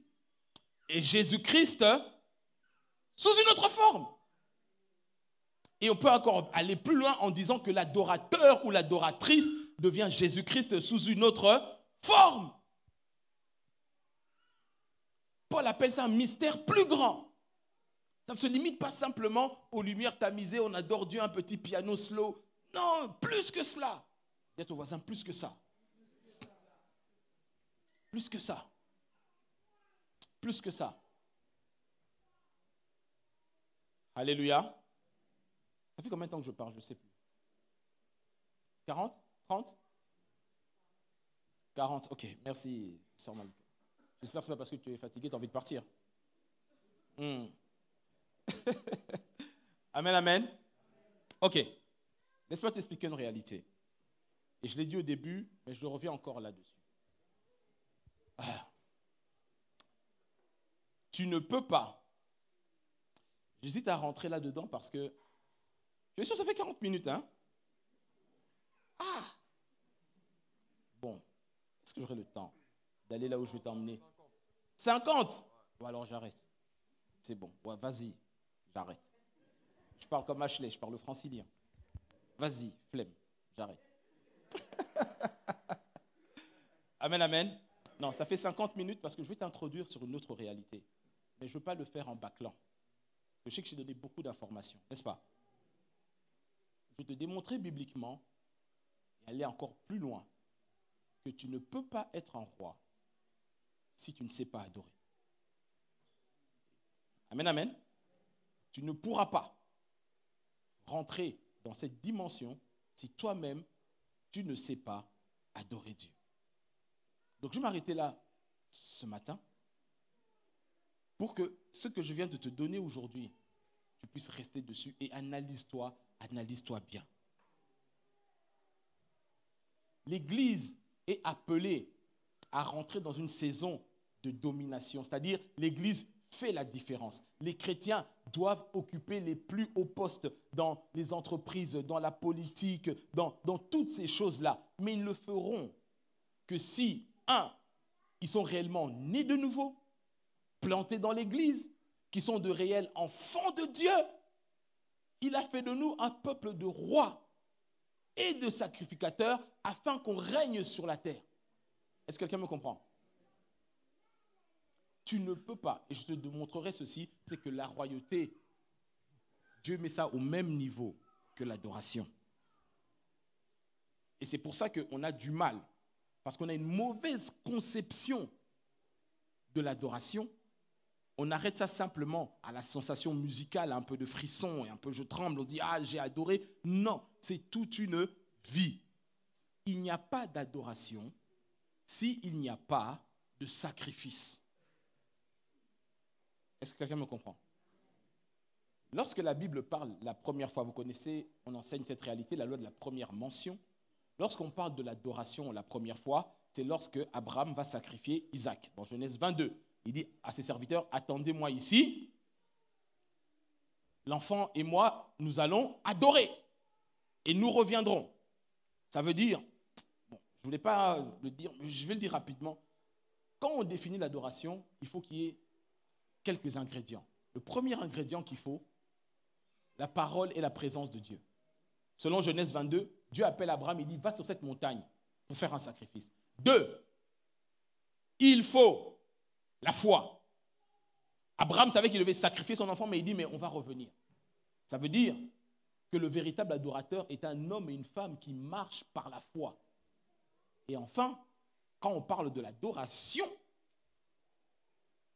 est Jésus-Christ sous une autre forme. Et on peut encore aller plus loin en disant que l'adorateur ou l'adoratrice devient Jésus-Christ sous une autre forme. Paul appelle ça un mystère plus grand. Ça ne se limite pas simplement aux lumières tamisées, on adore Dieu, un petit piano slow. Non, plus que cela. Dis à ton voisin, plus que ça. Plus que ça. Plus que ça. Alléluia. Ça fait combien de temps que je parle? Je ne sais plus. 40? 30? 40, ok. Merci, Sœur Malika. J'espère que ce n'est pas parce que tu es fatigué, tu as envie de partir. Amen, amen. Ok. Laisse-moi t'expliquer une réalité. Et je l'ai dit au début, mais je reviens encore là-dessus. Tu ne peux pas. J'hésite à rentrer là-dedans parce que je suis sûr que ça fait 40 minutes, hein? Ah! Bon, est-ce que j'aurai le temps d'aller là où je vais t'emmener? 50? Bon, alors j'arrête. C'est bon. Ouais, vas-y, j'arrête. Je parle comme Ashley, je parle le francilien. Vas-y, flemme, j'arrête. Amen, amen. Non, ça fait 50 minutes parce que je vais t'introduire sur une autre réalité. Mais je ne veux pas le faire en bâclant. Parce que je sais que j'ai donné beaucoup d'informations, n'est-ce pas? Je vais te démontrer bibliquement et aller encore plus loin que tu ne peux pas être un roi si tu ne sais pas adorer. Amen, amen. Tu ne pourras pas rentrer dans cette dimension si toi-même, tu ne sais pas adorer Dieu. Donc, je vais m'arrêter là ce matin pour que ce que je viens de te donner aujourd'hui, tu puisses rester dessus et analyse-toi bien. L'Église est appelée à rentrer dans une saison de domination, c'est-à-dire l'Église fait la différence. Les chrétiens doivent occuper les plus hauts postes dans les entreprises, dans la politique, dans toutes ces choses-là. Mais ils ne le feront que si, ils sont réellement nés de nouveau, plantés dans l'Église, qui sont de réels enfants de Dieu. Il a fait de nous un peuple de rois et de sacrificateurs afin qu'on règne sur la terre. Est-ce que quelqu'un me comprend? Tu ne peux pas, et je te démontrerai ceci, c'est que la royauté, Dieu met ça au même niveau que l'adoration. Et c'est pour ça qu'on a du mal, parce qu'on a une mauvaise conception de l'adoration. On arrête ça simplement à la sensation musicale, un peu de frisson et un peu je tremble, on dit « Ah, j'ai adoré ». Non, c'est toute une vie. Il n'y a pas d'adoration s'il n'y a pas de sacrifice. Est-ce que quelqu'un me comprend? Lorsque la Bible parle la première fois, vous connaissez, on enseigne cette réalité, la loi de la première mention. Lorsqu'on parle de l'adoration la première fois, c'est lorsque Abraham va sacrifier Isaac. Dans Genèse 22, il dit à ses serviteurs, attendez-moi ici, l'enfant et moi, nous allons adorer et nous reviendrons. Ça veut dire, bon, je ne voulais pas le dire, mais je vais le dire rapidement. Quand on définit l'adoration, il faut qu'il y ait quelques ingrédients. Le premier ingrédient qu'il faut, la parole et la présence de Dieu. Selon Genèse 22, Dieu appelle Abraham, il dit, va sur cette montagne pour faire un sacrifice. 2, il faut la foi. Abraham savait qu'il devait sacrifier son enfant, mais il dit, mais on va revenir. Ça veut dire que le véritable adorateur est un homme et une femme qui marchent par la foi. Et enfin, quand on parle de l'adoration,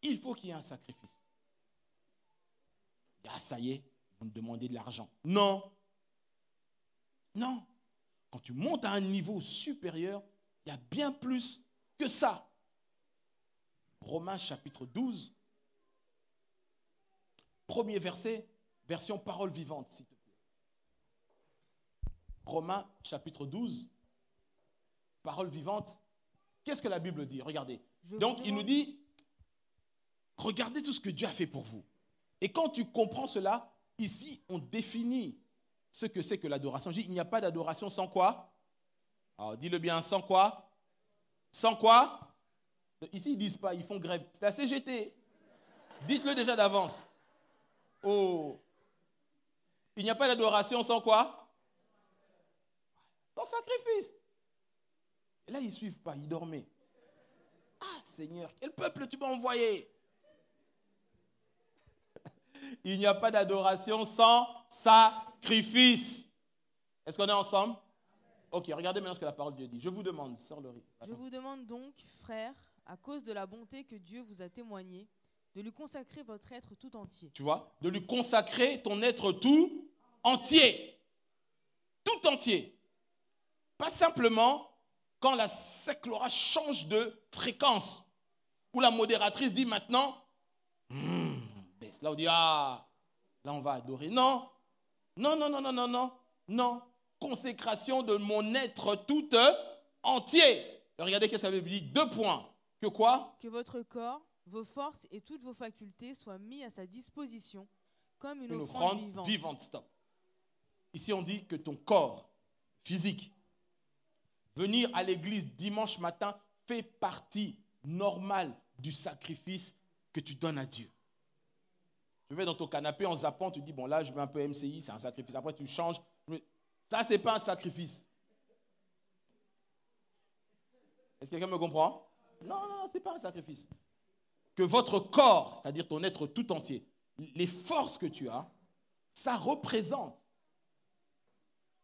il faut qu'il y ait un sacrifice. Ah, ça y est, vous me demandez de l'argent. Non. Non. Quand tu montes à un niveau supérieur, il y a bien plus que ça. Romains chapitre 12, premier verset, version parole vivante, s'il te plaît. Romains chapitre 12, parole vivante. Qu'est-ce que la Bible dit? Regardez. Donc, il nous dit, regardez tout ce que Dieu a fait pour vous. Et quand tu comprends cela, ici, on définit ce que c'est que l'adoration. Je dis, il n'y a pas d'adoration sans quoi? Alors, dis-le bien, sans quoi? Sans quoi? Ici, ils ne disent pas, ils font grève. C'est la CGT. Dites-le déjà d'avance. Oh. Il n'y a pas d'adoration sans quoi? Sans sacrifice. Et là, ils ne suivent pas, ils dormaient. Ah, Seigneur, quel peuple tu m'as envoyé? Il n'y a pas d'adoration sans sacrifice. Est-ce qu'on est ensemble? Ok, regardez maintenant ce que la parole de Dieu dit. Je vous demande, sœur Laurie. Je vous demande donc, frères, à cause de la bonté que Dieu vous a témoignée, de lui consacrer votre être tout entier. Tu vois? De lui consacrer ton être tout entier. Tout entier. Pas simplement quand la séclora change de fréquence. Où la modératrice dit maintenant, baisse. Là on dit, ah, là on va adorer. Non, non, non, non, non, non, non, non. Consécration de mon être tout entier. Et regardez qu'est-ce que ça veut dire. 2 points. Que quoi? Que votre corps, vos forces et toutes vos facultés soient mis à sa disposition comme une offrande vivante. Stop. Ici on dit que ton corps physique, venir à l'église dimanche matin fait partie normale du sacrifice que tu donnes à Dieu. Tu vas dans ton canapé en zappant, tu dis, bon là je mets un peu MCI, c'est un sacrifice. Après tu changes. Ça, ce n'est pas un sacrifice. Est-ce que quelqu'un me comprend? Non, non, non, ce n'est pas un sacrifice. Que votre corps, c'est-à-dire ton être tout entier, les forces que tu as, ça représente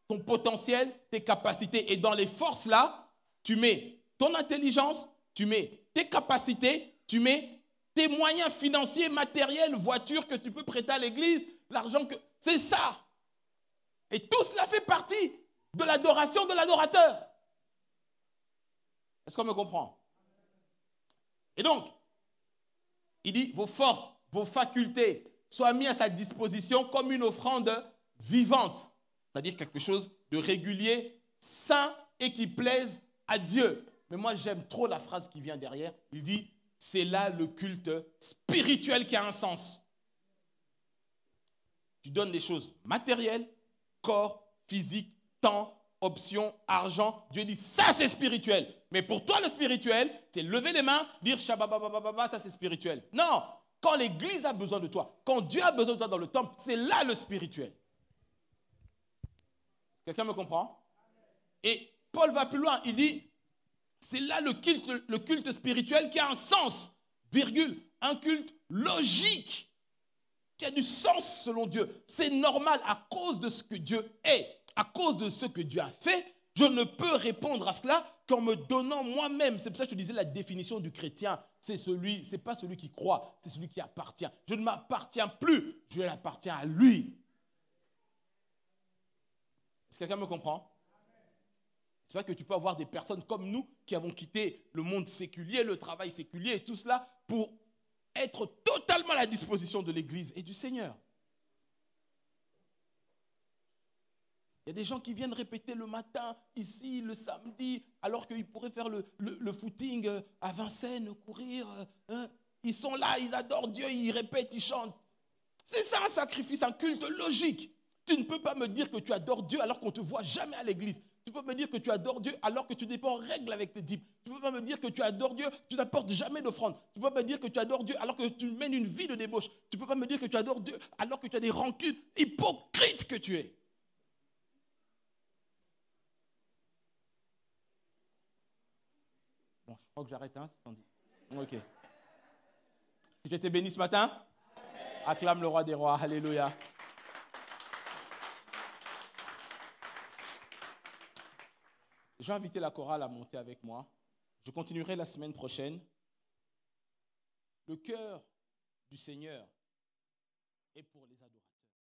ton potentiel, tes capacités. Et dans les forces-là, tu mets ton intelligence, tu mets tes capacités, tu mets tes moyens financiers, matériels, voitures que tu peux prêter à l'église, l'argent que... C'est ça. Et tout cela fait partie de l'adoration de l'adorateur. Est-ce qu'on me comprend? Et donc, il dit, vos forces, vos facultés soient mises à sa disposition comme une offrande vivante. C'est-à-dire quelque chose de régulier, sain et qui plaise à Dieu. Mais moi, j'aime trop la phrase qui vient derrière. Il dit, c'est là le culte spirituel qui a un sens. Tu donnes des choses matérielles, corps, physique, temps, options, argent. Dieu dit, ça c'est spirituel. Mais pour toi, le spirituel, c'est lever les mains, dire shabababababa, ça c'est spirituel. Non, quand l'église a besoin de toi, quand Dieu a besoin de toi dans le temple, c'est là le spirituel. Quelqu'un me comprend? Et Paul va plus loin, il dit, c'est là le culte spirituel qui a un sens, virgule, un culte logique, qui a du sens selon Dieu. C'est normal à cause de ce que Dieu est, à cause de ce que Dieu a fait, je ne peux répondre à cela qu'en me donnant moi-même. C'est pour ça que je te disais la définition du chrétien, c'est pas celui qui croit, c'est celui qui appartient. Je ne m'appartiens plus, je l'appartiens à lui. Est-ce que quelqu'un me comprend? C'est vrai que tu peux avoir des personnes comme nous qui avons quitté le monde séculier, le travail séculier et tout cela pour être totalement à la disposition de l'Église et du Seigneur. Il y a des gens qui viennent répéter le matin, ici, le samedi, alors qu'ils pourraient faire le footing à Vincennes, courir. Ils sont là, ils adorent Dieu, ils répètent, ils chantent. C'est ça un sacrifice, un culte logique. Tu ne peux pas me dire que tu adores Dieu alors qu'on ne te voit jamais à l'église. Tu peux me dire que tu adores Dieu alors que tu n'es pas en règle avec tes dîmes. Tu ne peux pas me dire que tu adores Dieu, tu n'apportes jamais d'offrande. Tu ne peux pas me dire que tu adores Dieu alors que tu mènes une vie de débauche. Tu ne peux pas me dire que tu adores Dieu alors que tu as des rancunes. Hypocrite que tu es. Bon, je crois que j'arrête, hein, Sandy. Ok. Est-ce que tu étais béni ce matin? Amen. Acclame le roi des rois. Alléluia. Je vais inviter la chorale à monter avec moi. Je continuerai la semaine prochaine. Le cœur du Seigneur est pour les adorateurs.